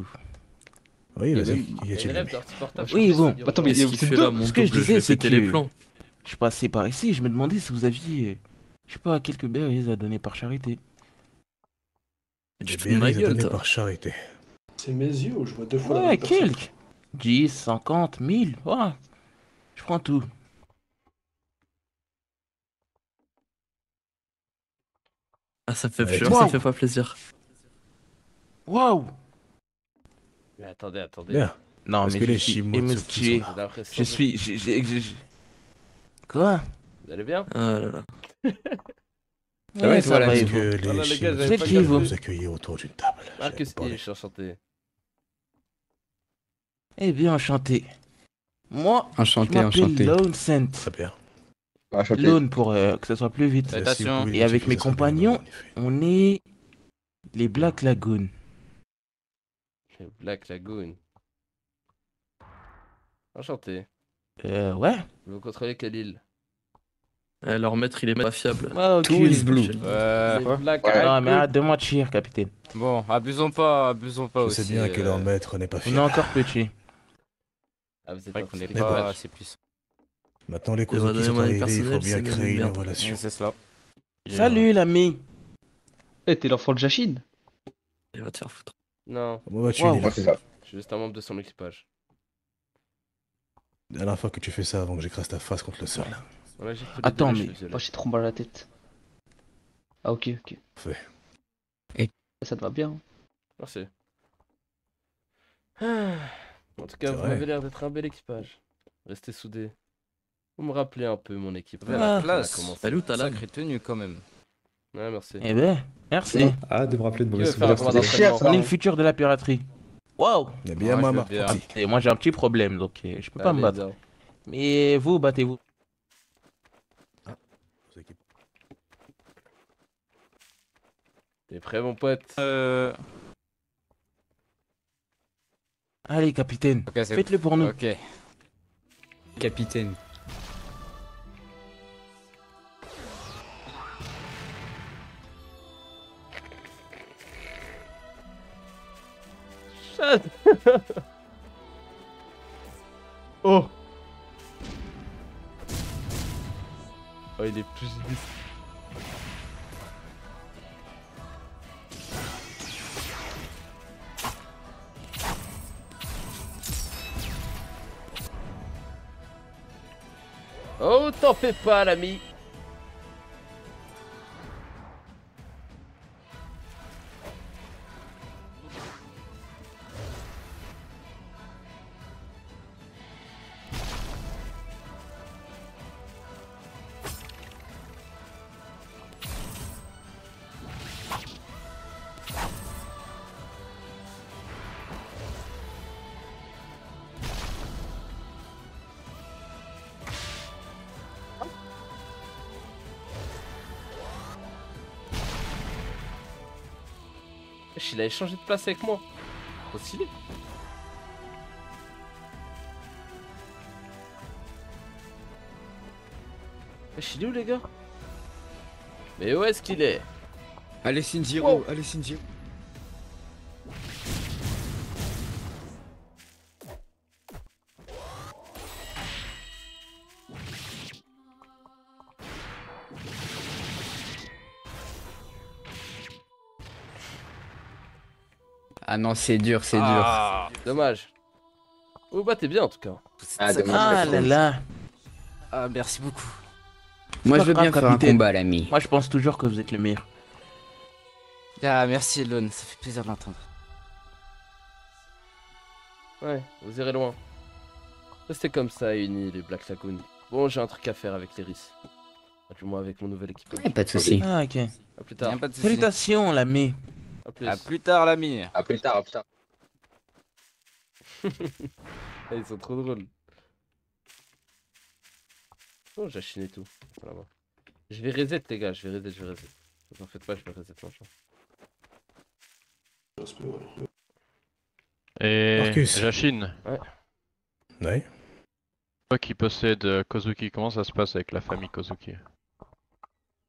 Oui, vas-y. Il y a une rêve d'artiportable. Oui, bon. Attends, mais Ce vous qu'il êtes fait deux. là, ce que je disais, c'est que je passais par ici, je me demandais si vous aviez, je sais pas, quelques berries à donner par charité. Des berries à donner par charité. C'est mes yeux, je vois 2 fois la Ouais, même personne. quelques. 10, 50, 1000, ouais. Je prends tout. Ah, ça me fait, Ouais, ça me fait pas plaisir. Waouh. Mais attendez. Bien. Non, Parce mais que je les suis Shimotsuki émoustillé. sont là. Je suis... Quoi? Vous allez bien? Ah là là. Ouais, ça va, Est-ce Evo. que Ah non, les les gars, j'avais Shimotsuki pas qui, peuvent vous nous accueillir autour d'une table? Marcus, J'avais je suis enchanté. Eh bien, enchanté. Moi, Enchanté, je m'appelle enchanté. Lone Scent. Très bien. Lone pour que ça soit plus vite. Salutations. Et avec mes compagnons, on est les Black Lagoon. Le Black Lagoon. Enchanté. Ouais. Vous contrôlez quelle île? Leur maître, il est pas fiable. Ah, ok. Tout is blue. Les Black Non, Lagoon. mais arrête de mentir, capitaine. Bon, abusons pas Je aussi. sais bien que leur maître n'est pas On est fiable. encore petit. Ah, vous êtes vrai qu'on est Mais pas bon. assez plus. Maintenant, les Et cousins qui redonner sont mon arrivés, il faut personnel, bien c'est créer une merde. relation. C'est cela. Salut, l'ami. Eh, t'es l'enfant de Jachine. Il va te faire foutre. Non, Comment vas-tu, Wow. Nila? je suis juste un membre de son équipage. La dernière fois que tu fais ça avant que j'écrase ta face contre le sol. Voilà, j'ai fait Attends, les mais- cheveux violets. Moi j'ai trop mal à la tête. Ah, ok. Parfait. Ça te va bien. Hein. Merci. Ah. En tout cas, C'est vous vrai. m'avez l'air d'être un bel équipage. Restez soudés. Vous me rappelez un peu mon équipe. Vers la Ça a classe. commencé. Salut, t'as sacrée tenue quand même. Ouais, merci. Eh ben, merci. Ah, de me rappeler de Qui mauvais veut faire un souvenirs. combat C'est cher, d'entraînement? on est le futur de la piraterie. Waouh. Eh bien, Ouais, je maman. veux bien. Et moi j'ai un petit problème, donc je peux pas me Allez, battre. viens. Mais vous, battez-vous. T'es prêt, mon pote? Allez, capitaine, Ok, c'est- faites-le pour nous. Ok. Capitaine. Chat. Oh. Oh, il est plus 10. Oh, t'en fais pas, l'ami. Il a échangé de place avec moi. Trop stylé. Il est où, les gars? Mais où est-ce qu'il est? Allez, Shinjiro, allez, Shinjiro. Ah non, c'est dur, c'est Ah, dommage. Vous battez bien en tout cas. Ah, dommage. Ah là là. Ah, merci beaucoup. Moi, Pas je veux grave, bien faire un capitaine. combat, l'ami. Moi je pense toujours que vous êtes le meilleur. Ah, merci, Elon, ça fait plaisir de l'entendre. Ouais, vous irez loin. Restez comme ça, unis les Black Lagoon. Bon, j'ai un truc à faire avec les Rhys. Du moins avec mon nouvel équipement. Ouais, pas de soucis. Ah ok. A plus tard. Y'a pas de soucis. Salutations, l'ami. A plus. À plus tard, l'ami. À plus tard, à plus tard. Ils sont trop drôles. Oh, j'ai chiné tout. Voilà. Je vais reset, les gars, je vais reset. Vous en faites pas, je vais reset machin. Et Marcus. Jachine, Ouais. Ouais. toi qui possèdes Kozuki, comment ça se passe avec la famille Kozuki?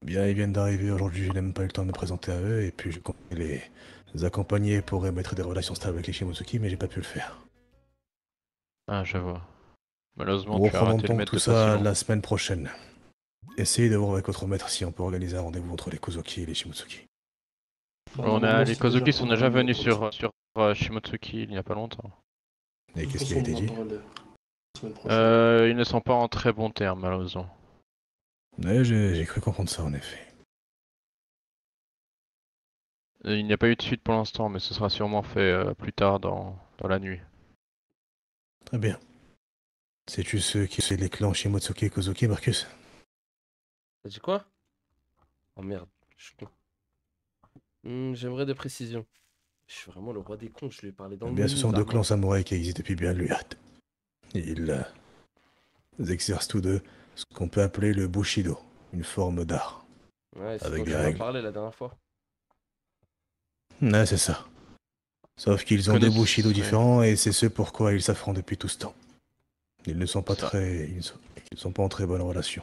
Bien, ils viennent d'arriver aujourd'hui, je n'ai même pas eu le temps de me présenter à eux, et puis je comptais les accompagner pour émettre des relations stables avec les Shimotsuki, mais j'ai pas pu le faire. Ah, je vois. Malheureusement, Nous tu as reprendrons raté le donc maître tout de ça Passion. la semaine prochaine. Essayez de voir avec votre maître si on peut organiser un rendez-vous entre les Kozuki et les Shimotsuki. Les Kozuki sont déjà venus sur Shimotsuki il n'y a pas longtemps. Et qu'est-ce qui a été dit? Ils ne sont pas en très bons termes, malheureusement. Ouais, j'ai cru comprendre ça en effet. Il n'y a pas eu de suite pour l'instant, mais ce sera sûrement fait plus tard dans la nuit. Très bien. Sais-tu ceux qui sont les clans Shimotsuki et Kozuki, Marcus? T'as dit quoi? Oh merde, je suis con. J'aimerais des précisions. Je suis vraiment le roi des cons, je lui ai parlé dans Eh le bien, ce menu, sont deux Zarma. clans samouraïs qui existent depuis bien longtemps. Ils exercent tous deux ce qu'on peut appeler le Bushido, une forme d'art. Ouais, c'est avec dont des tu m'as règles. parlé la dernière fois. Ouais, c'est ça. Sauf qu'ils ont deux Connaissent- Bushido ouais. différents et c'est ce pourquoi ils s'affrontent depuis tout ce temps. Ils ne sont pas ils sont pas en très bonne relation.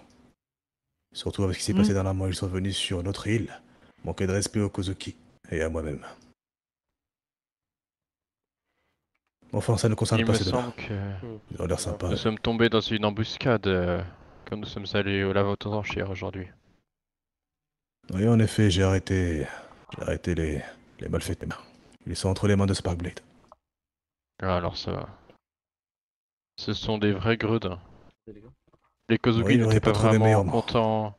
Surtout avec ce qui s'est passé dernièrement, ils sont venus sur notre île, manquer de respect aux Kozuki et à moi-même. Enfin, ça ne concerne Il pas me ces deux-là. semble que Ils ont l'air sympas. nous sommes tombés dans une embuscade quand nous sommes allés au lave aux enchères aujourd'hui. Oui, en effet, j'ai arrêté les malfaiteurs. Ils sont entre les mains de Sparkblade. Ah, alors ça va. Ce sont des vrais gredins. Les Kozuki Oui, j'aurais n'étaient pas pas trouvé vraiment meilleur mot. contents.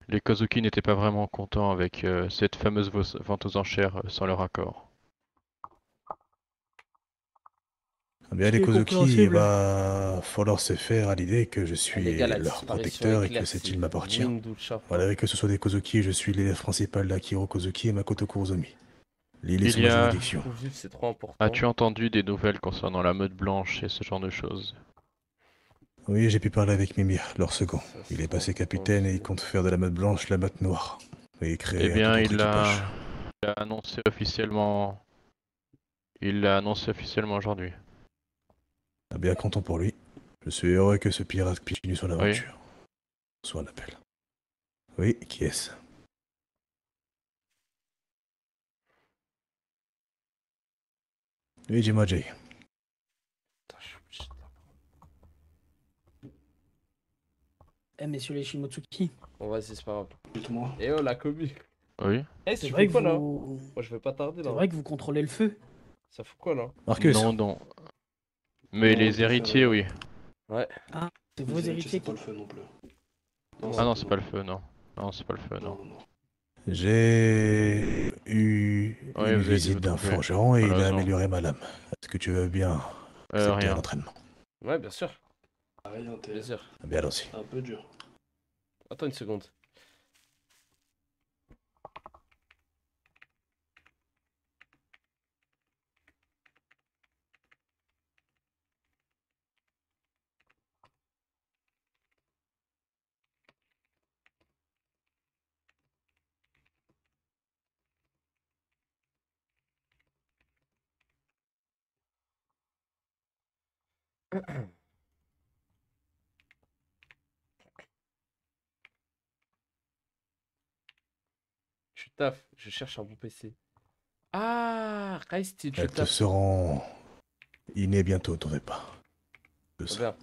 Les Kozuki n'étaient pas vraiment contents avec cette fameuse vente aux enchères sans leur accord. Eh bien, Ce les qui est Kozuki, il compréhensible. va falloir se faire à l'idée que je suis les gars, la leur disparition protecteur et éclair, que cette c'est île m'appartient. Windu-chan. Malgré que ce soit des Kozuki, je suis l'élève principal d'Akiro Kozuki et Makoto Kurozomi. L'île est sous Il y ma a... juridiction. C'est trop important. As-tu entendu des nouvelles concernant la meute blanche et ce genre de choses? Oui, j'ai pu parler avec Mimir, leur second. Il est passé capitaine et il compte faire de la meute blanche la meute noire. Et créer Eh un tout bien, autre équipage. il a annoncé officiellement... Il l'a annoncé officiellement aujourd'hui. Ah bien, content pour lui. Je suis heureux que ce pirate continue son Oui. aventure. Soit un appel. Oui, qui est-ce? Oui, dis-moi, Jay. Eh, messieurs les Shimotsuki. Bon, vas-y, c'est pas grave. Dites-moi. Eh oh, la commu. Oui. Eh, C'est tu vrai fais que quoi là? vous. Moi, je vais pas tarder là. C'est vrai que vous contrôlez le feu. Ça fout quoi là? Marcus. Non, non. Mais Non, les on peut héritiers, faire, oui. Ouais. Ah, c'est Les vos héritiers, héritiers c'est qui. pas le feu non plus. Ah non, c'est pas le feu, non. Non, c'est pas le feu, non. J'ai eu Oui, une vous avez dû visite vous d'un tromper. forgeron et il a Malheureusement. amélioré ma lame. Est-ce que tu veux bien accepter Rien. un entraînement? Ouais, bien sûr. Rien, t'es Bien sûr. Ah bien, allons-y. un peu dur. Attends une seconde. Je taffe, je cherche un bon PC. Ah, Reste, je Elles te taffe. seront innées bientôt, t'en fais pas. Je sais. Regarde.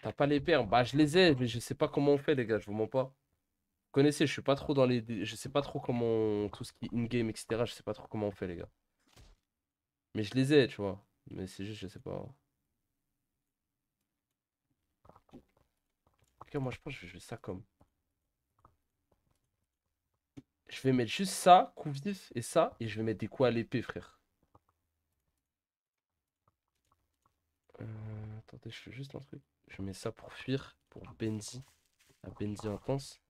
T'as pas les perles? Bah, je les ai, mais je sais pas comment on fait, les gars, je vous mens pas. Vous connaissez, je suis pas trop dans les. Je sais pas trop comment. Tout ce qui est in-game, etc. Je sais pas trop comment on fait, les gars. Mais je les ai, tu vois. Mais c'est juste, je sais pas. Ok, moi, je pense que je vais jouer ça comme. Je vais mettre juste ça, coup vif, et ça, et je vais mettre des coups à l'épée, frère. Attendez, je fais juste un truc. Je mets ça pour fuir, pour Benzi. La Benzi intense.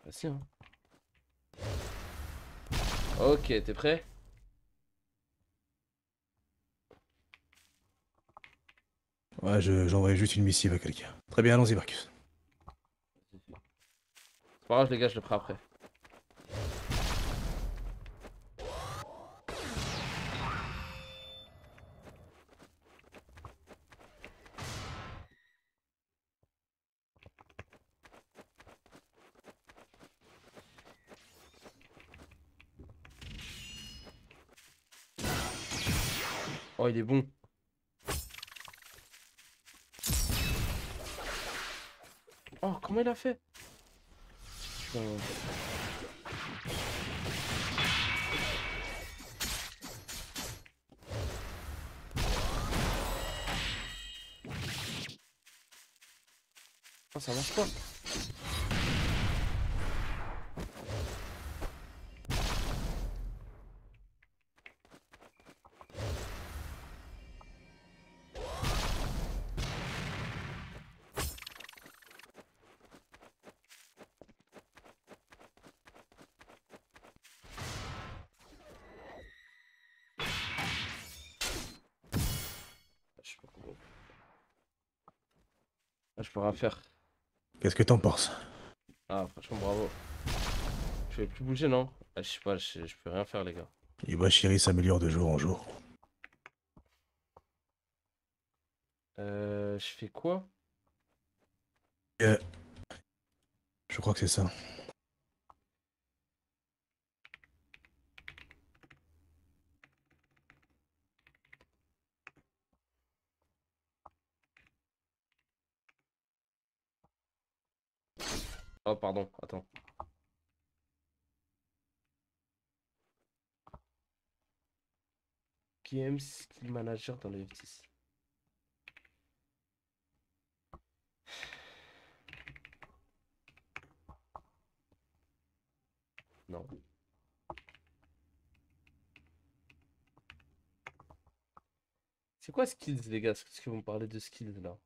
Vas-y, hein. Ok, t'es prêt? Ouais, j'envoie juste une missive à quelqu'un. Très bien, allons-y, Marcus. C'est pas grave, les gars, je le ferai après. Oh, il est bon. Oh, comment il a fait? Putain. Oh, ça marche pas. Je sais pas comment. Ah, je peux rien faire. Qu'est-ce que t'en penses? Ah, franchement, bravo. Je vais plus bouger, non? Ah, je sais pas, je peux rien faire, les gars. Iwashiri s'améliore de jour en jour. Je fais quoi? Je crois que c'est ça. Oh, pardon, attends. Game Skill Manager dans le F10. Non. C'est quoi skills, les gars? Est-ce que vous me parlez de skills là?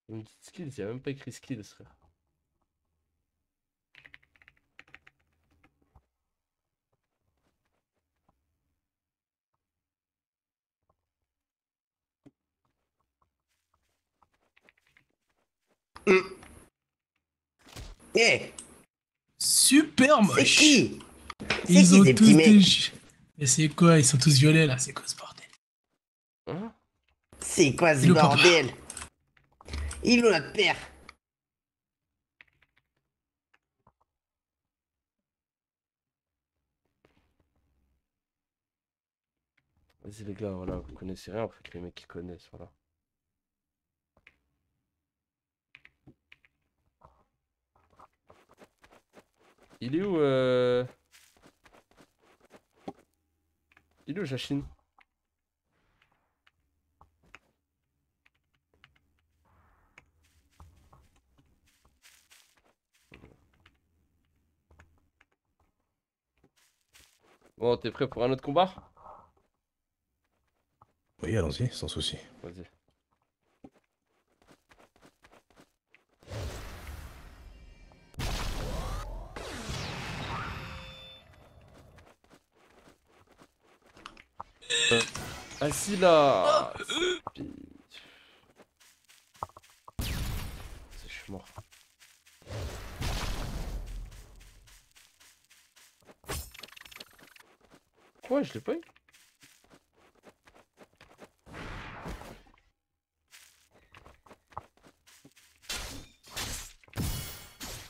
Vous me dites skills, il n'y a même pas écrit skills, frère. Eh, Super moche. c'est qui? Ils qui, ont ces tous petits des... mecs? Mais c'est quoi? Ils sont tous violets là, c'est quoi ce bordel? Hein? C'est quoi ce Il est au papa. bordel? Il est où notre père? Vas-y les gars, voilà, vous connaissez rien, en fait, les mecs qui connaissent, voilà. Il est où Il est où Jachine? Bon, t'es prêt pour un autre combat? Oui, allons-y, sans souci. Vas-y. Assis là! Je suis mort. Quoi, je l'ai pas eu?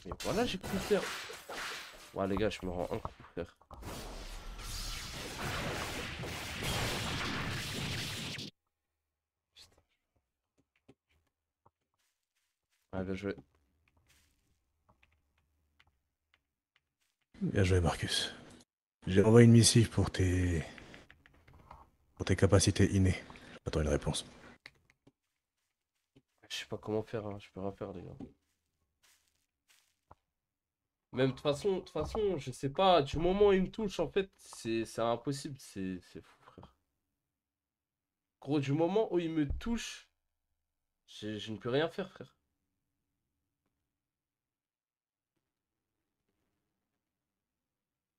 Mais voilà, j'ai pu faire. Ouais, les gars, je me rends un coup, frère. Ouais, bien joué. Bien joué, Marcus. J'ai envoyé une missive pour tes capacités innées. J'attends une réponse. Je sais pas comment faire, hein. Je peux rien faire, les gars. Même de toute façon, je sais pas, du moment où il me touche, en fait, c'est impossible, c'est fou, frère. Gros, du moment où il me touche, je ne peux rien faire, frère.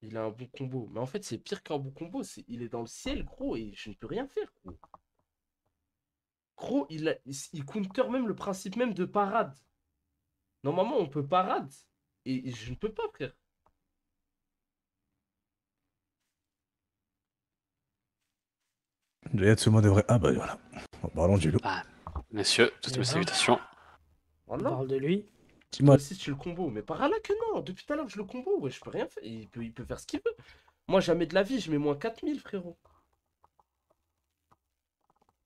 Il a un bon combo. Mais en fait, c'est pire qu'un bon combo. Il est dans le ciel, gros, et je ne peux rien faire, gros. Gros, il counter même le principe même de parade. Normalement, on peut parade. Et je ne peux pas, frère. Jayatsuma devrait... Ah bah voilà. En parlant du loup. Ah, messieurs, toutes mes salutations. Voilà. On parle de lui. Moi aussi, tu le combo. Mais par là que non. Depuis tout à l'heure, je le combo. Ouais, je peux rien faire. Il peut faire ce qu'il veut. Moi, jamais de la vie, je mets moins 4000, frérot.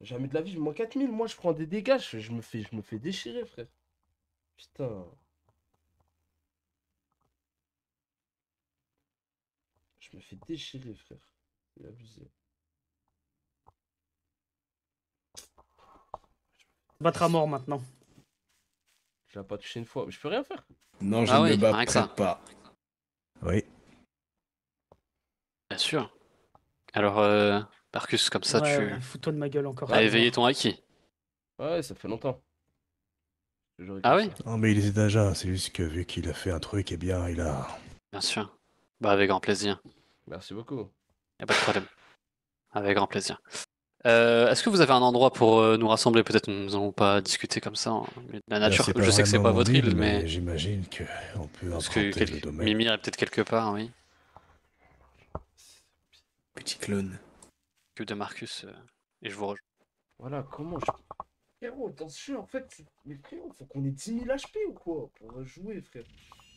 Jamais de la vie, je mets moins 4000. Moi, je prends des dégâts. Je me fais déchirer, frère. Putain. Je me fais déchirer, frère. C'est abusé. Battre à mort maintenant. Je l'ai pas touché une fois. Mais je peux rien faire. Non, je ne me bats pas. Oui. Bien sûr. Alors, Marcus, comme ça, Ouais, fous-toi de ma gueule encore. as éveillé ton acquis. Ouais, ça fait longtemps. Ah oui? Non mais il était déjà, c'est juste que vu qu'il a fait un truc, eh bien il a... Bien sûr. Bah, avec grand plaisir. Merci beaucoup. Y a pas de problème. Avec grand plaisir. Est-ce que vous avez un endroit pour nous rassembler? Peut-être nous n'allons pas discuter comme ça en milieu de la nature. C'est pas Je sais que c'est pas vraiment votre mon île, île, mais j'imagine qu'on peut parce que emprunter le domaine. Mimir est peut-être quelque part, oui. Petit clone. Que de Marcus, et je vous rejoins. Voilà, comment je... Frérot, dans ce jeu, en fait, mais frérot, faut qu'on ait 10 000 HP ou quoi pour jouer, frère.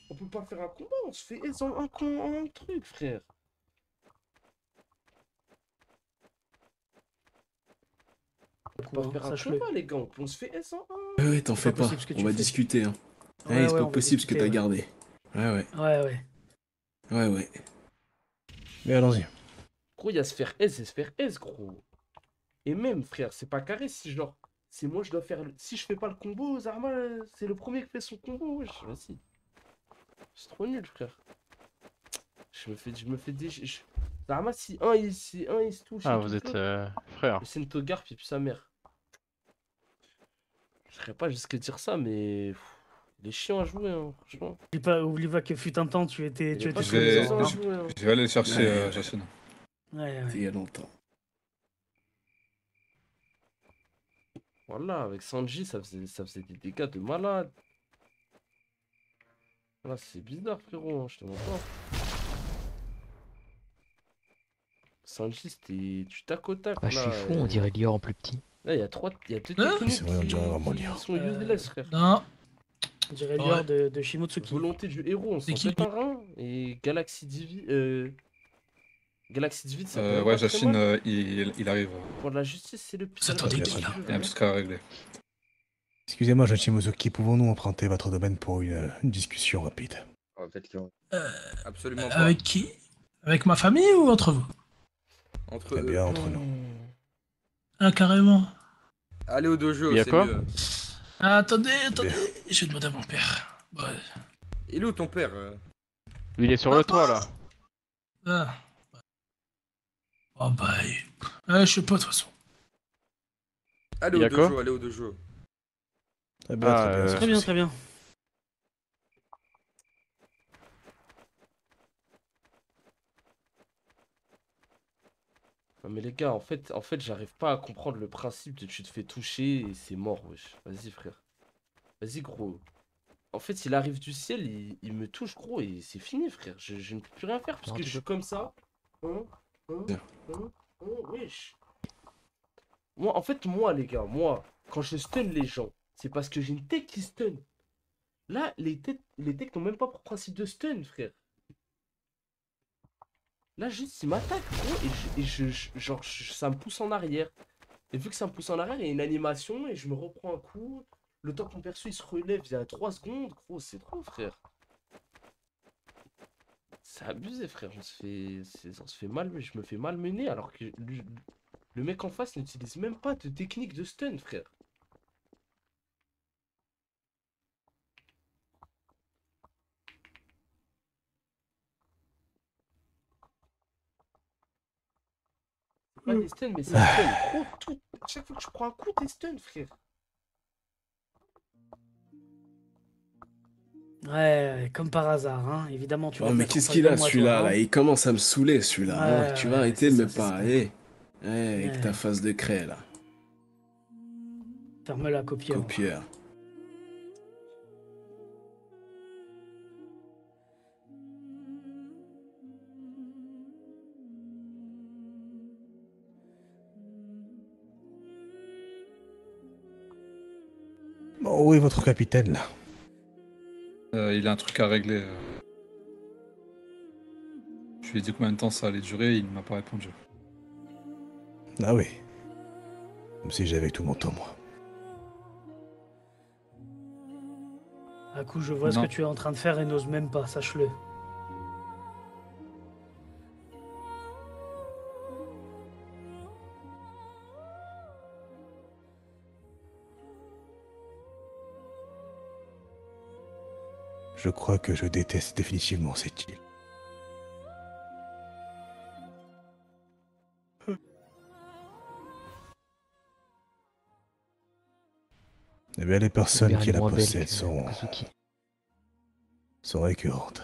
On peut pas faire un combat, on se fait aise en un truc, frère. On peut pas faire un combat, les gars, on se fait aise en un. Ouais, t'en fais pas, on va discuter. Hein. Ouais, c'est pas possible ce que t'as gardé. Ouais. Ouais. Mais allons-y. Gros, il y a se faire aise et se faire aise, gros. Et même, frère, c'est pas carré si genre... c'est moi je dois faire. Si je fais pas le combo, Zarma, c'est le premier qui fait son combo. Wesh, vas-y. C'est trop nul, frère. Je me fais des. Zarma, si un il se touche. Ah, et vous tout, êtes là, frères. le Sentogar puis sa mère. Je serais pas jusqu'à dire ça, mais. Il est chiant à jouer, hein, franchement. Oublie pas que fut un temps, tu étais Je vais, je vais aller chercher Jachin. Ouais, Il y a longtemps. Voilà, avec Sanji, ça faisait des dégâts de malade. Voilà, c'est bizarre, frérot, hein, je te mens pas. Sanji, c'était du tac au tac. Ah, je suis fou, on dirait Lior en plus petit. Là, il y a deux techniques C'est vrai, on dirait vraiment qui Lior. sont useless, frère. Non. On dirait Lior de Shimotsuki. Volonté du héros, on s'en fait un rein. Et Galaxy Divi... Galaxy Divi, ça peut Ouais, pas très Jachin, mal. il arrive. Pour la justice, c'est le pire. Il y a un petit truc à régler. Excusez-moi, Jean Shimozuki, pouvons-nous emprunter votre domaine pour une discussion rapide? En fait, Absolument pas. Avec qui? Avec ma famille ou entre vous? Entre Très bien, entre nous. Ah, carrément. Allez au dojo, Il y a c'est quoi mieux. Ah, attendez, je vais demander à mon père. Ouais. Il est où ton père Il est sur le toit là. Ah. Oh bah, je sais pas de toute façon. Allez Il y au a quoi dojo, allez au dojo. Très bien, Ah, très bien. Très bien, très bien. Non mais les gars, en fait j'arrive pas à comprendre le principe de tu te fais toucher et c'est mort, wesh. Vas-y, frère. Vas-y, gros. En fait, il arrive du ciel, il me touche, gros, et c'est fini, frère. Je ne peux plus rien faire parce que je suis comme ça. Wesh. Moi, en fait, les gars, quand je stun les gens, c'est parce que j'ai une tech qui stun. Là, les techs n'ont même pas pour principe de stun, frère. Là, juste, il m'attaque, gros, et ça me pousse en arrière. Et vu que ça me pousse en arrière, il y a une animation, et je me reprends un coup. Le temps que mon perso, il se relève, il y a 3 secondes. Gros, c'est trop, frère. C'est abusé, frère. On se fait mal, je me fais malmener, alors que le mec en face n'utilise même pas de technique de stun, frère. Pas des stuns, mais c'est stun. Gros, tout. À chaque fois que tu prends un coup, t'es stun, frère. Ouais, comme par hasard, hein. Évidemment, tu vas Oh, mais mettre en qu'est-ce face qu'il de a moi, celui-là toi, là? hein. Il commence à me saouler celui-là. hein. Ouais, Tu ouais, vas arrêter c'est de me ça, c'est ça. parler. Avec ta face de craie là. Ferme-la, copieur. Copieur. Bon, où est votre capitaine, là? Il a un truc à régler. Je lui ai dit combien de temps ça allait durer, il ne m'a pas répondu. Ah oui. Comme si j'avais tout mon temps, moi. À coup, je vois ce Non. que tu es en train de faire et n'ose même pas, sache-le. Je crois que je déteste définitivement cette île. Eh bien, les personnes qui la possèdent sont récurrentes.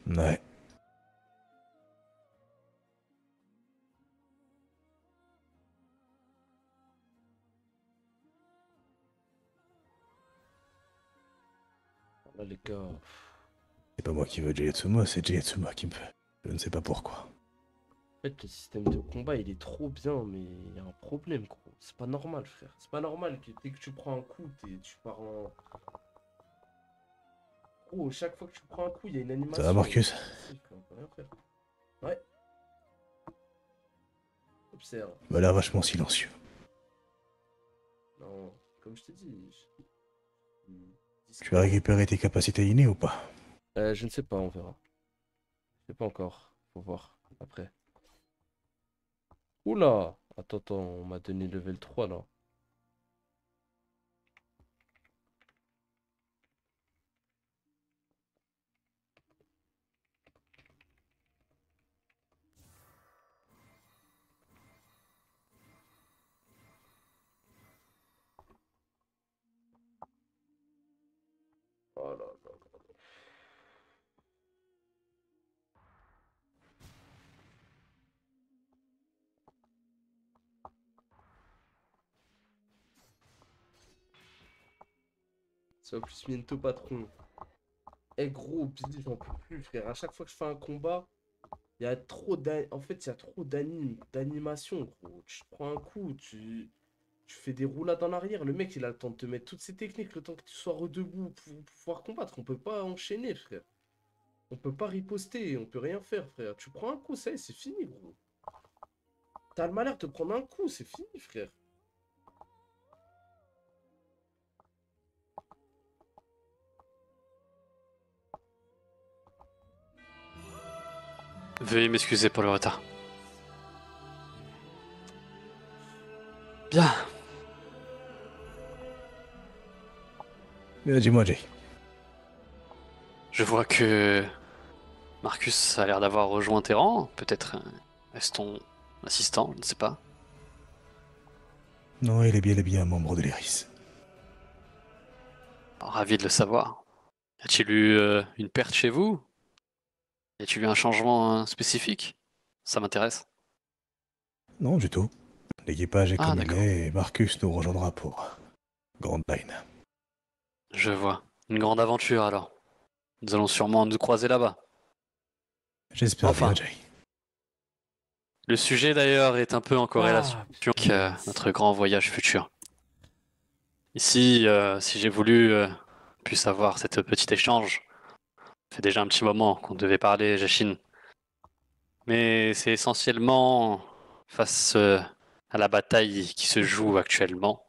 Ouais. Là, les gars. C'est pas moi qui veux Jayatsuma, c'est Jayatsuma qui me fait. Je ne sais pas pourquoi. En fait, le système de combat, il est trop bien, mais il y a un problème, gros. C'est pas normal, frère. C'est pas normal que dès que tu prends un coup, tu pars en... Gros, chaque fois que tu prends un coup, il y a une animation. Ça va, Marcus? On peut rien faire. Ouais. Observe. Il m'a l'air vachement silencieux. Non, comme je t'ai dit... Tu as récupéré tes capacités innées ou pas? Je ne sais pas, on verra. Je sais pas encore. Faut voir après. Oula! Attends, on m'a donné level 3 là. Oh là là. Ça va plus bientôt, patron. Eh gros, Billy, j'en peux plus, frère. À chaque fois que je fais un combat, il y a trop en fait, il y a trop d'animation, gros. Tu te prends un coup, tu fais des roulades en arrière. Le mec, il a le temps de te mettre toutes ces techniques, le temps que tu sois redebout pour pouvoir combattre. On peut pas enchaîner, frère. On peut pas riposter, on peut rien faire, frère. Tu prends un coup, ça y est, c'est fini, gros. T'as le malheur de te prendre un coup, c'est fini, frère. Veuillez m'excuser pour le retard. Bien. Dis-moi, Jay. Je vois que Marcus a l'air d'avoir rejoint tes rangs. Peut-être est-ce ton assistant, je ne sais pas. Non, il est bel et bien un membre de l'Iris. Ravi de le savoir. Y a-t-il eu une perte chez vous? Y a-t-il eu un changement spécifique? Ça m'intéresse. Non, du tout. L'équipage est comme il d'accord. est et Marcus nous rejoindra pour Grand Line. Je vois. Une grande aventure alors. Nous allons sûrement nous croiser là-bas. J'espère Enfin. bien, Jay. Le sujet d'ailleurs est un peu en corrélation avec notre grand voyage futur. Ici, si j'ai voulu puisse avoir cette petit échange, ça fait déjà un petit moment qu'on devait parler, Jachine. Mais c'est essentiellement face à la bataille qui se joue actuellement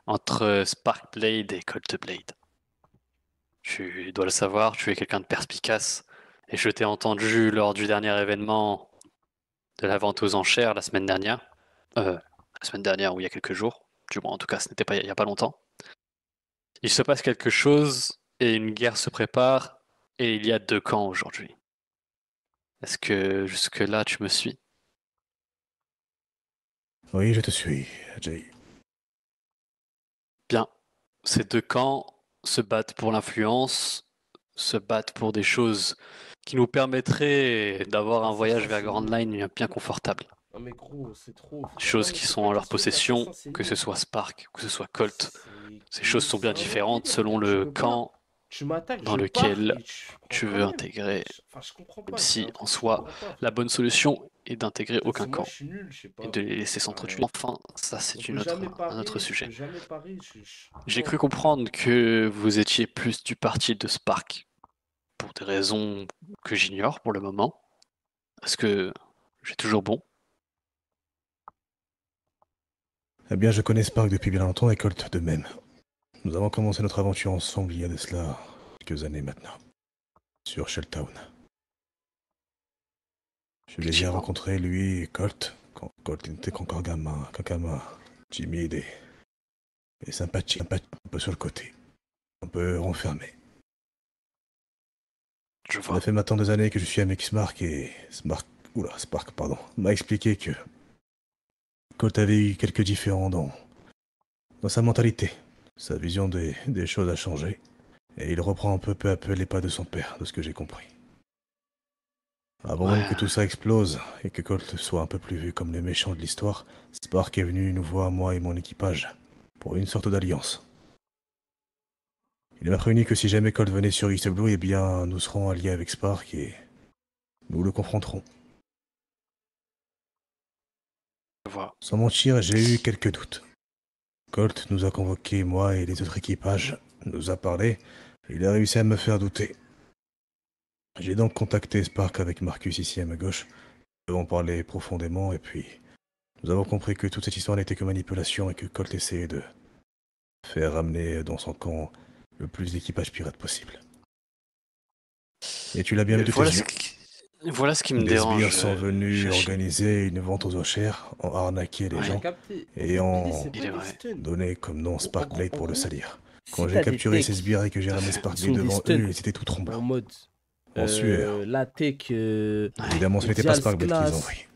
entre Sparkblade et Coltblade. Tu dois le savoir, tu es quelqu'un de perspicace, et je t'ai entendu lors du dernier événement de la vente aux enchères la semaine dernière. La semaine dernière ou il y a quelques jours. Du moins, en tout cas, ce n'était pas il y a pas longtemps. Il se passe quelque chose et une guerre se prépare et il y a 2 camps aujourd'hui. Est-ce que jusque-là tu me suis? Oui, je te suis, Jay. Bien. Ces 2 camps se battent pour l'influence, se battent pour des choses qui nous permettraient d'avoir un voyage vers Grand Line bien confortable. Non mais gros, c'est trop. Choses qui sont en leur possession, que ce soit Spark, que ce soit Colt. Ces choses sont bien différentes selon le camp dans lequel tu veux intégrer. Même si, en soi, la bonne solution est d'intégrer aucun camp et de les laisser s'entretuer. Enfin, ça c'est un autre sujet. J'ai cru comprendre que vous étiez plus du parti de Spark, pour des raisons que j'ignore pour le moment. Est-ce que j'ai toujours bon? Eh bien, je connais Spark depuis bien longtemps et Colt de même. Nous avons commencé notre aventure ensemble il y a de cela quelques années maintenant, sur Shelltown. Je les ai rencontrés, lui et Colt, quand Colt n'était qu'encore gamin, timide et sympathique, un peu sur le côté, un peu renfermé. Ça fait maintenant des années que je suis avec Spark et Spark m'a expliqué que Colt avait eu quelques différends dans sa mentalité. Sa vision des choses a changé, et il reprend un peu à peu les pas de son père, de ce que j'ai compris. Avant même que tout ça explose, et que Colt soit un peu plus vu comme le méchant de l'histoire, Spark est venu nous voir, moi et mon équipage, pour une sorte d'alliance. Il m'a prévenu que si jamais Colt venait sur East Blue, eh bien, nous serons alliés avec Spark et nous le confronterons. Sans mentir, j'ai eu quelques doutes. Colt nous a convoqués, moi et les autres équipages, nous a parlé, et il a réussi à me faire douter. J'ai donc contacté Spark avec Marcus ici à ma gauche. Nous avons parlé profondément et puis nous avons compris que toute cette histoire n'était que manipulation et que Colt essayait de faire ramener dans son camp le plus d'équipages pirates possible. Et tu l'as bien vu de tes yeux. Voilà ce qui me Des dérange. sbires sont venus Chachine. organiser une vente aux enchères, ont arnaqué les Ouais. gens Capté. et ont Il est vrai. donné comme nom Sparkblade pour le salir. Quand Si j'ai t'as des capturé techs ces sbires et que j'ai ramené qui sont Sparkblade des devant stunts eux, ils étaient tout en tremblants. mode En sueur. la tech, Évidemment, ce n'était pas Dials Sparkblade qu'ils Class, ont envoyé.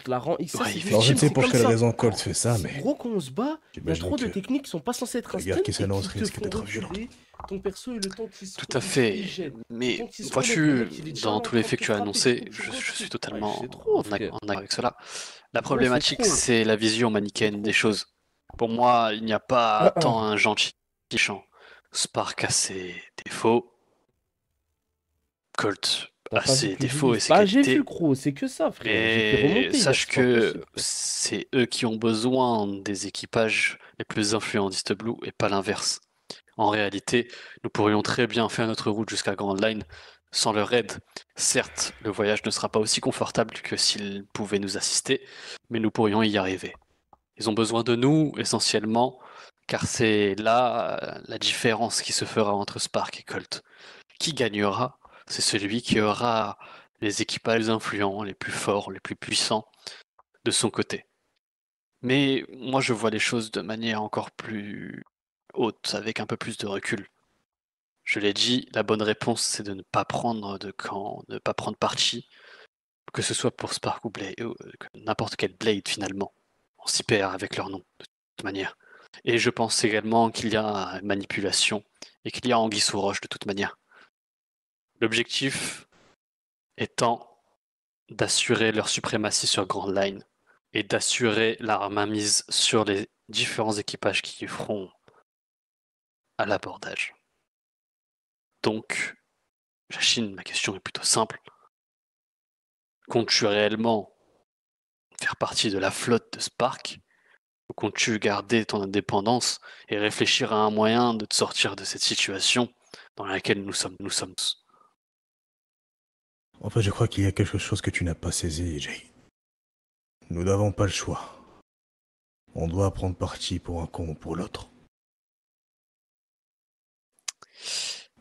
la rend. Ça, Ouais, c'est Alors je ne légitime, sais c'est pour comme quelle ça. raison Colt fait ça, mais Gros, quand on se bat, il y a j'imagine trop de que techniques qui sont pas censées être la un guerre stun qui et qui s'annonce te risque font d'être violente. reculer ton perso et le temps qu'il se Tout à fait. il gêne. Le Mais temps qu'il se relève, le vois-tu, mec, il est déjà dans en tous train les de faits te que tu as frapper, annoncés, tu je suis Ouais, totalement c'est trop, en frère. accord avec cela. La Gros, c'est problématique, trop. c'est la vision manichéenne des choses. Pour moi, il n'y a pas tant un gentil méchant. Spark a ses défauts, Colt T'as a pas vu ses que je défauts et vise. ses Bah, j'ai qualités. vu, gros, c'est que ça, frère. J'ai fait Mais remonter hier, sache c'est pas que possible. c'est eux qui ont besoin des équipages les plus influents d'East Blue et pas l'inverse. En réalité, nous pourrions très bien faire notre route jusqu'à Grand Line sans leur aide. Certes, le voyage ne sera pas aussi confortable que s'ils pouvaient nous assister, mais nous pourrions y arriver. Ils ont besoin de nous, essentiellement, car c'est là la différence qui se fera entre Spark et Colt. Qui gagnera? C'est celui qui aura les équipages les plus influents, les plus forts, les plus puissants de son côté. Mais moi, je vois les choses de manière encore plus haute, avec un peu plus de recul. Je l'ai dit, la bonne réponse, c'est de ne pas prendre de camp, de ne pas prendre parti, que ce soit pour Spark ou Blade, n'importe quel Blade finalement. On s'y perd avec leur nom, de toute manière. Et je pense également qu'il y a manipulation et qu'il y a anguille sous roche de toute manière. L'objectif étant d'assurer leur suprématie sur Grand Line et d'assurer la mainmise sur les différents équipages qui feront à l'abordage. Donc, Jachine, ma question est plutôt simple. Comptes-tu réellement faire partie de la flotte de Spark ou comptes-tu garder ton indépendance et réfléchir à un moyen de te sortir de cette situation dans laquelle nous sommes tous? En fait, je crois qu'il y a quelque chose que tu n'as pas saisi, Jay. Nous n'avons pas le choix. On doit prendre parti pour un con ou pour l'autre.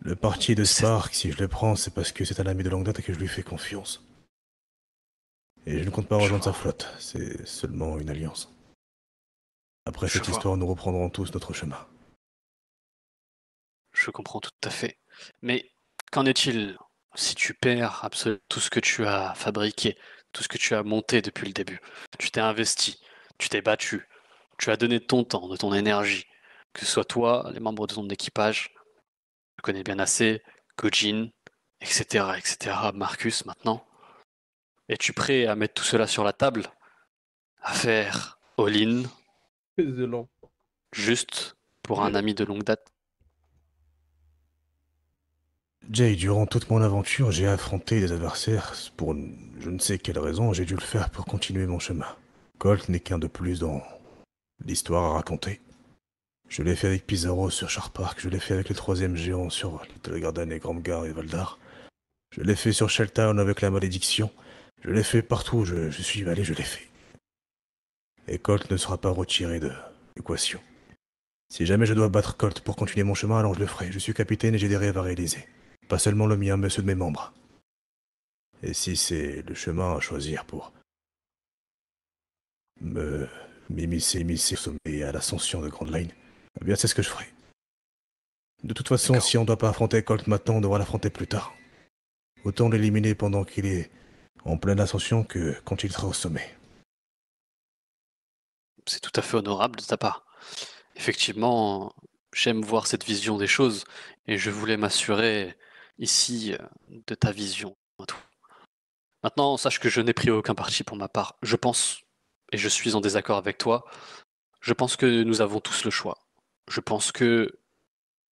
Le parti de Spark, si je le prends, c'est parce que c'est un ami de longue date et que je lui fais confiance. Et je ne compte pas rejoindre sa flotte, c'est seulement une alliance. Après cette histoire, nous reprendrons tous notre chemin. Je comprends tout à fait. Mais qu'en est-il si tu perds absolument tout ce que tu as fabriqué, tout ce que tu as monté depuis le début? Tu t'es investi, tu t'es battu, tu as donné de ton temps, de ton énergie, que ce soit toi, les membres de ton équipage, je connais bien assez, Gojin, etc., Marcus maintenant. Es-tu prêt à mettre tout cela sur la table? À faire all-in juste pour un ami de longue date? Jay, durant toute mon aventure, j'ai affronté des adversaires. Pour je ne sais quelle raison, j'ai dû le faire pour continuer mon chemin. Colt n'est qu'un de plus dans l'histoire à raconter. Je l'ai fait avec Pizarro sur Sharp Park, je l'ai fait avec les troisième géants sur Little Garden et Gramgar et Valdar. Je l'ai fait sur Shelltown avec la malédiction. Je l'ai fait partout où je suis allé, je l'ai fait. Et Colt ne sera pas retiré de l'équation. Si jamais je dois battre Colt pour continuer mon chemin, alors je le ferai. Je suis capitaine et j'ai des rêves à réaliser. Pas seulement le mien, mais ceux de mes membres. Et si c'est le chemin à choisir pour m'immiscer au sommet et à l'ascension de Grand Line, eh bien c'est ce que je ferai. De toute façon, si on ne doit pas affronter Colt maintenant, on devra l'affronter plus tard. Autant l'éliminer pendant qu'il est en pleine ascension que quand il sera au sommet. C'est tout à fait honorable de ta part. Effectivement, j'aime voir cette vision des choses et je voulais m'assurer ici de ta vision. Maintenant, sache que je n'ai pris aucun parti pour ma part. Je pense, et je suis en désaccord avec toi, je pense que nous avons tous le choix. Je pense que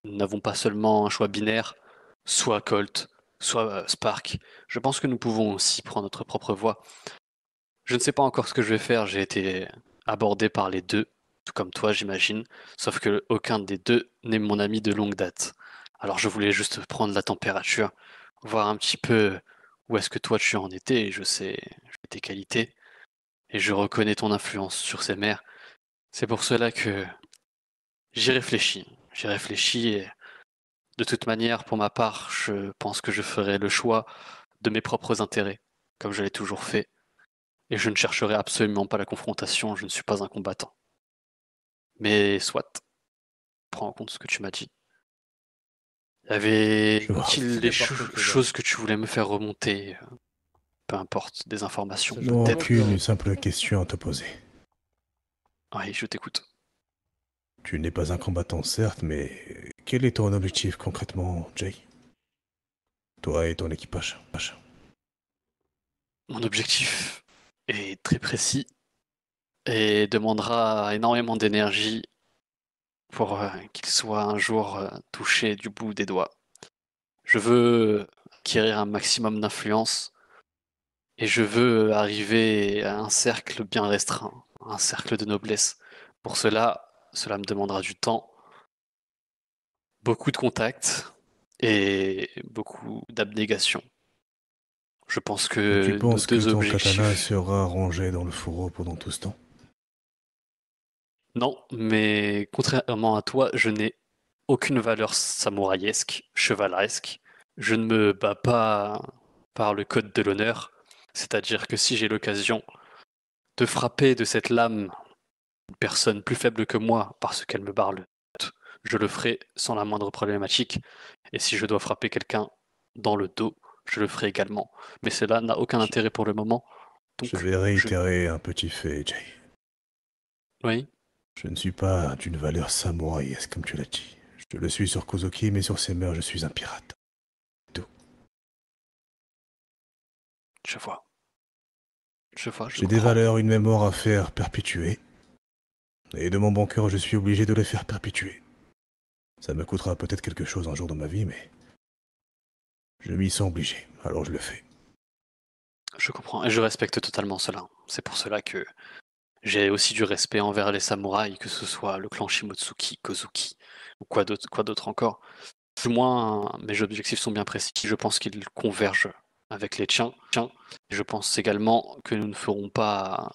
nous n'avons pas seulement un choix binaire, soit Colt, soit Spark. Je pense que nous pouvons aussi prendre notre propre voie. Je ne sais pas encore ce que je vais faire, j'ai été abordé par les deux, tout comme toi j'imagine, sauf que aucun des deux n'est mon ami de longue date. Alors je voulais juste prendre la température, voir un petit peu où est-ce que toi tu en étais, et je sais tes qualités, et je reconnais ton influence sur ces mers. C'est pour cela que j'y réfléchis, et de toute manière, pour ma part, je pense que je ferai le choix de mes propres intérêts, comme je l'ai toujours fait, et je ne chercherai absolument pas la confrontation, je ne suis pas un combattant. Mais soit, prends en compte ce que tu m'as dit. Y avait-il des choses que tu voulais me faire remonter? Peu importe, des informations Non, peut-être. aucune simple question à te poser. Oui, je t'écoute. Tu n'es pas un combattant, certes, mais quel est ton objectif concrètement, Jay? Toi et ton équipage. Mon objectif est très précis et demandera énormément d'énergie pour qu'il soit un jour touché du bout des doigts. Je veux acquérir un maximum d'influence et je veux arriver à un cercle bien restreint, un cercle de noblesse. Pour cela me demandera du temps, beaucoup de contacts et beaucoup d'abnégation. Je pense que Tu penses nos que deux ton katana objectifs... sera rangé dans le fourreau pendant tout ce temps? Non, mais contrairement à toi, je n'ai aucune valeur samouraïesque, chevaleresque. Je ne me bats pas par le code de l'honneur, c'est-à-dire que si j'ai l'occasion de frapper de cette lame une personne plus faible que moi parce qu'elle me parle, je le ferai sans la moindre problématique. Et si je dois frapper quelqu'un dans le dos, je le ferai également. Mais cela n'a aucun intérêt pour le moment. Donc, Je vais réitérer un petit fait, Jay. Oui. Je ne suis pas d'une valeur samouraïesque, comme tu l'as dit. Je le suis sur Kozuki, mais sur ses mœurs, je suis un pirate. Je vois. J'ai des valeurs, une mémoire à faire perpétuer. Et de mon bon cœur, je suis obligé de les faire perpétuer. Ça me coûtera peut-être quelque chose un jour dans ma vie, mais je m'y sens obligé, alors je le fais. Je comprends et je respecte totalement cela. C'est pour cela que j'ai aussi du respect envers les samouraïs, que ce soit le clan Shimotsuki, Kozuki ou quoi d'autre encore. Du moins, mes objectifs sont bien précis. Je pense qu'ils convergent avec les tiens. Je pense également que nous ne ferons pas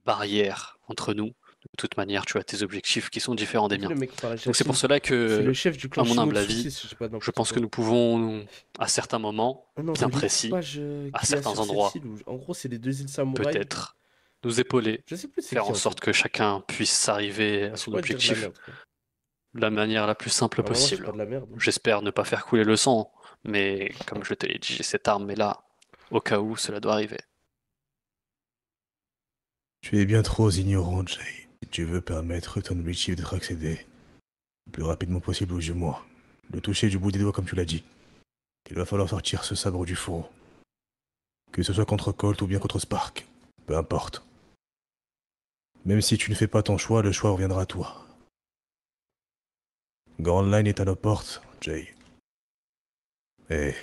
barrière entre nous. De toute manière, tu as tes objectifs qui sont différents des miens. Donc c'est pour cela que, le chef du clan à mon humble Shimotsuki, avis, si je dis pas n'importe je pense quoi. que nous pouvons, à certains moments, Non, bien c'est précis, l'équipage, à qu'il y a certains sur cette endroits, île où- En gros, c'est les deux îles samouraïs. peut-être nous épauler, Je sais plus c'est faire qui, en en sorte que chacun puisse arriver à son pas dire de la objectif merde, quoi. de la manière la plus simple Vraiment, je dis possible. pas de la merde. J'espère ne pas faire couler le sang, mais comme je te l'ai dit, cette arme est là, au cas où cela doit arriver. Tu es bien trop ignorant, Jay. Si tu veux permettre ton objectif d'être accédé le plus rapidement possible au jumeau, le toucher du bout des doigts comme tu l'as dit, il va falloir sortir ce sabre du fourreau. Que ce soit contre Colt ou bien contre Spark, peu importe. Même si tu ne fais pas ton choix, le choix reviendra à toi. Grand Line est à nos portes, Jay. Et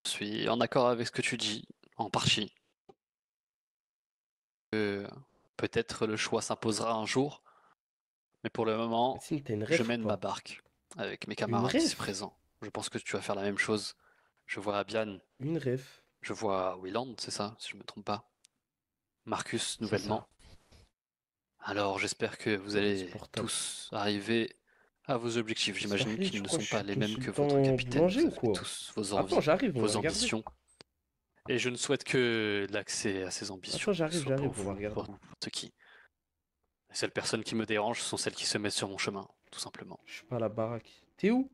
Je suis en accord avec ce que tu dis, en partie. Peut-être le choix s'imposera un jour, mais pour le moment, je mène ma barque avec mes camarades ref ici présents. Je pense que tu vas faire la même chose. Je vois Abian. Une ref. Je vois Willand, c'est ça, si je me trompe pas. Marcus nouvellement. Alors j'espère que vous allez tous arriver à vos objectifs. J'imagine qu'ils ne sont pas les mêmes que votre capitaine. Vous avez tous vos envies, Attends, j'arrive, on va vos regarder. ambitions. Et je ne souhaite que l'accès à ces ambitions Attends, j'arrive, soit pour on va vous, regarder. pour n'importe qui. Les seules personnes qui me dérangent sont celles qui se mettent sur mon chemin, tout simplement. Je suis pas à la baraque. T'es où?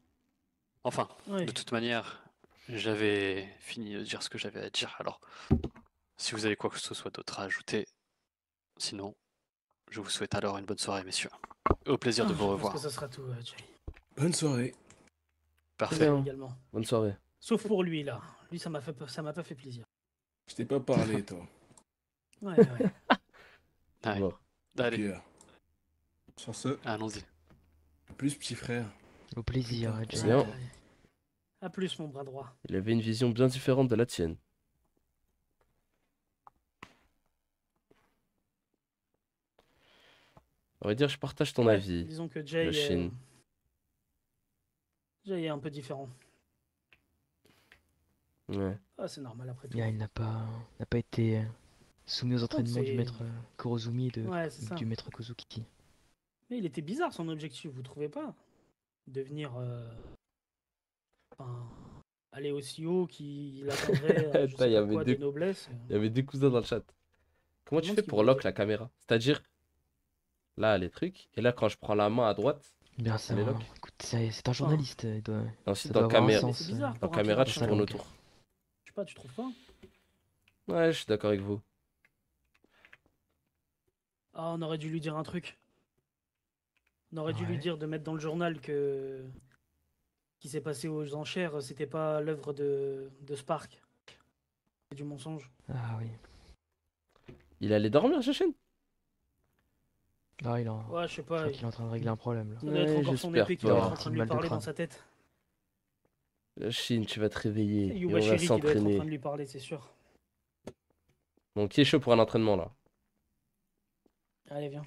Enfin, de toute manière, j'avais fini de dire ce que j'avais à dire. Alors, si vous avez quoi que ce soit d'autre à ajouter, sinon, je vous souhaite alors une bonne soirée, messieurs. Au plaisir de vous revoir. Je pense que ça sera tout, Jay. Bonne soirée. Parfait. Également. Bonne soirée. Sauf pour lui, là. Lui, ça m'a pas fait plaisir. Je t'ai pas parlé, toi. Ouais, ouais. Allez. Bon. Allez. Puis, sur ce, allons-y. Plus petit frère. Au plaisir, Jay. Bien. À plus, mon bras droit. Il avait une vision bien différente de la tienne. On va dire, je partage ton avis. Disons que Jay, Yoshin. Jay est un peu différent. Ouais. Ah, c'est normal après tout. Il n'a pas été soumis aux entraînements du c'est- maître Kurozumi et Ouais, c'est ça. du maître Kozuki. Mais il était bizarre son objectif, vous trouvez pas? devenir enfin, aller aussi haut qu'il atteindrait je Attends, sais pas quoi, des noblesses. il y avait deux cousins dans le chat. Comment Je tu me demande fais ce qu'il pour voulait lock dire. la caméra? C'est-à-dire, là, les trucs, et là, quand je prends la main à droite, Bien, c'est elle est un... lock. Écoute, c'est un journaliste. Il doit... Et ensuite, ça doit dans avoir un caméra, Mais c'est sens. bizarre dans pour un caméra, pirate tu ça. tournes donc. autour. Je sais pas, tu trouves pas? Ouais, je suis d'accord avec vous. Ah, on aurait dû lui dire un truc. On aurait dû lui Ouais. dire de mettre dans le journal que qui s'est passé aux enchères, c'était pas l'œuvre de Spark. C'est du mensonge. Ah oui. Il allait dormir, Chachine? Ah, il en... Ouais, je sais Je pas. crois qu'il est en train de régler un problème là. Ça doit être Ouais, encore son j'espère épée qui pas. doit Il être doit en avoir un train petit de lui mal de parler crâne. dans sa tête. Chine, tu vas te réveiller C'est et on Yuba va Shiri qui doit être en train s'entraîner. de lui parler, c'est sûr. Bon, qui est chaud pour un entraînement, là? Allez, viens.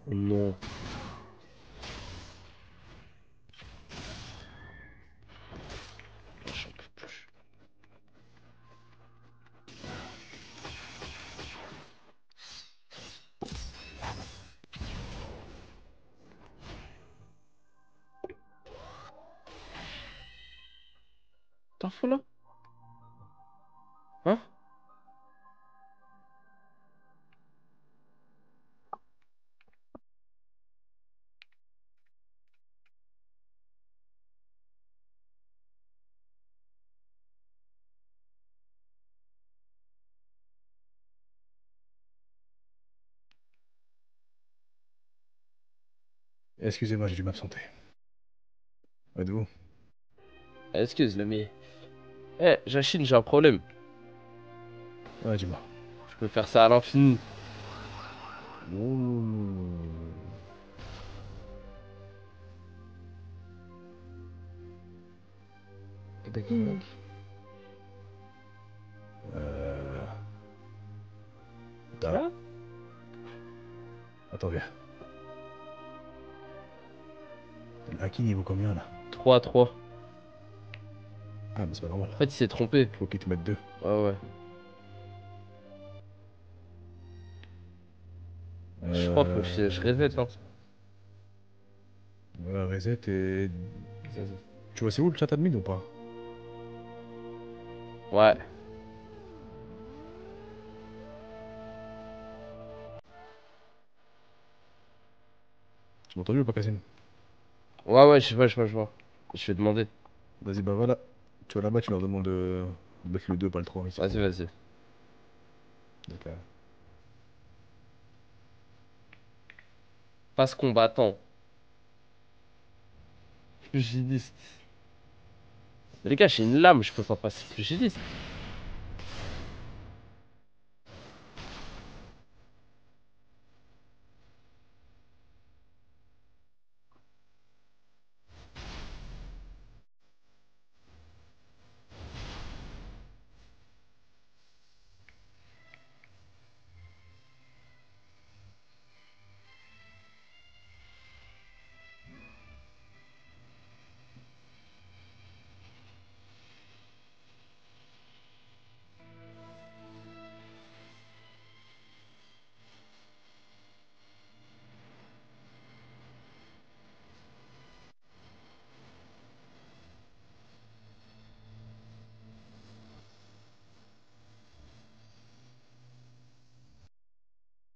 Non. J'en peux plus. T'en fous là? Hein? Excusez-moi, j'ai dû m'absenter. Êtes-vous? Excuse-le, mais... Eh, Jachine, j'ai un problème. Ouais, dis-moi. Je peux faire ça à l'infini. Eh ben, dis donc. Dara? Attends, viens. Le haki niveau combien là? 3-3. Ah, mais c'est pas normal. En fait, il s'est trompé. Faut qu'il te mette 2. Ouais, ouais. Je crois que je reset, hein. Ouais, reset et... Tu vois c'est où le chat admin ou pas? Ouais. Tu m'as entendu ou pas, Cassine? Ouais, ouais, je vois, je vois, je vois. Je vais demander. Vas-y, bah voilà. Tu vois là-bas, tu leur demandes de mettre le 2, pas le 3. Ici. Vas-y, vas-y. Donc, Passe combattant. Pugiliste. Mais les gars, j'ai une lame, je peux pas passer pugiliste.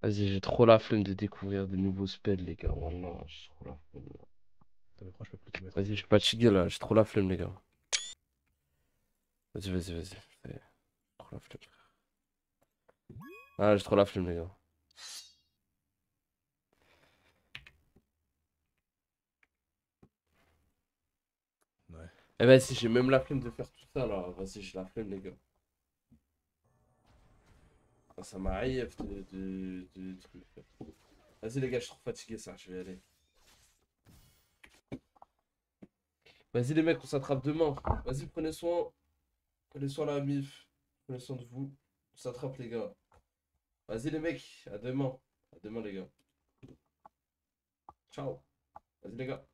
Vas-y, j'ai trop la flemme de découvrir de nouveaux spells, les gars. Wallah, j'ai trop la flemme. Vas-y, je suis fatigué là, j'ai trop la flemme, les gars. Vas-y, vas-y, vas-y. J'ai trop la flemme. Ah, j'ai trop la flemme, les gars. Ouais. Eh vas-y, j'ai même la flemme de faire tout ça là. Vas-y, j'ai la flemme, les gars. Ah, ça m'arrive de trucs. Vas-y les gars, je suis trop fatigué ça, je vais y aller. Vas-y les mecs, on s'attrape demain. Vas-y, prenez soin. Prenez soin la mif. Prenez soin de vous. On s'attrape les gars. Vas-y les mecs, à demain. À demain les gars. Ciao. Vas-y les gars.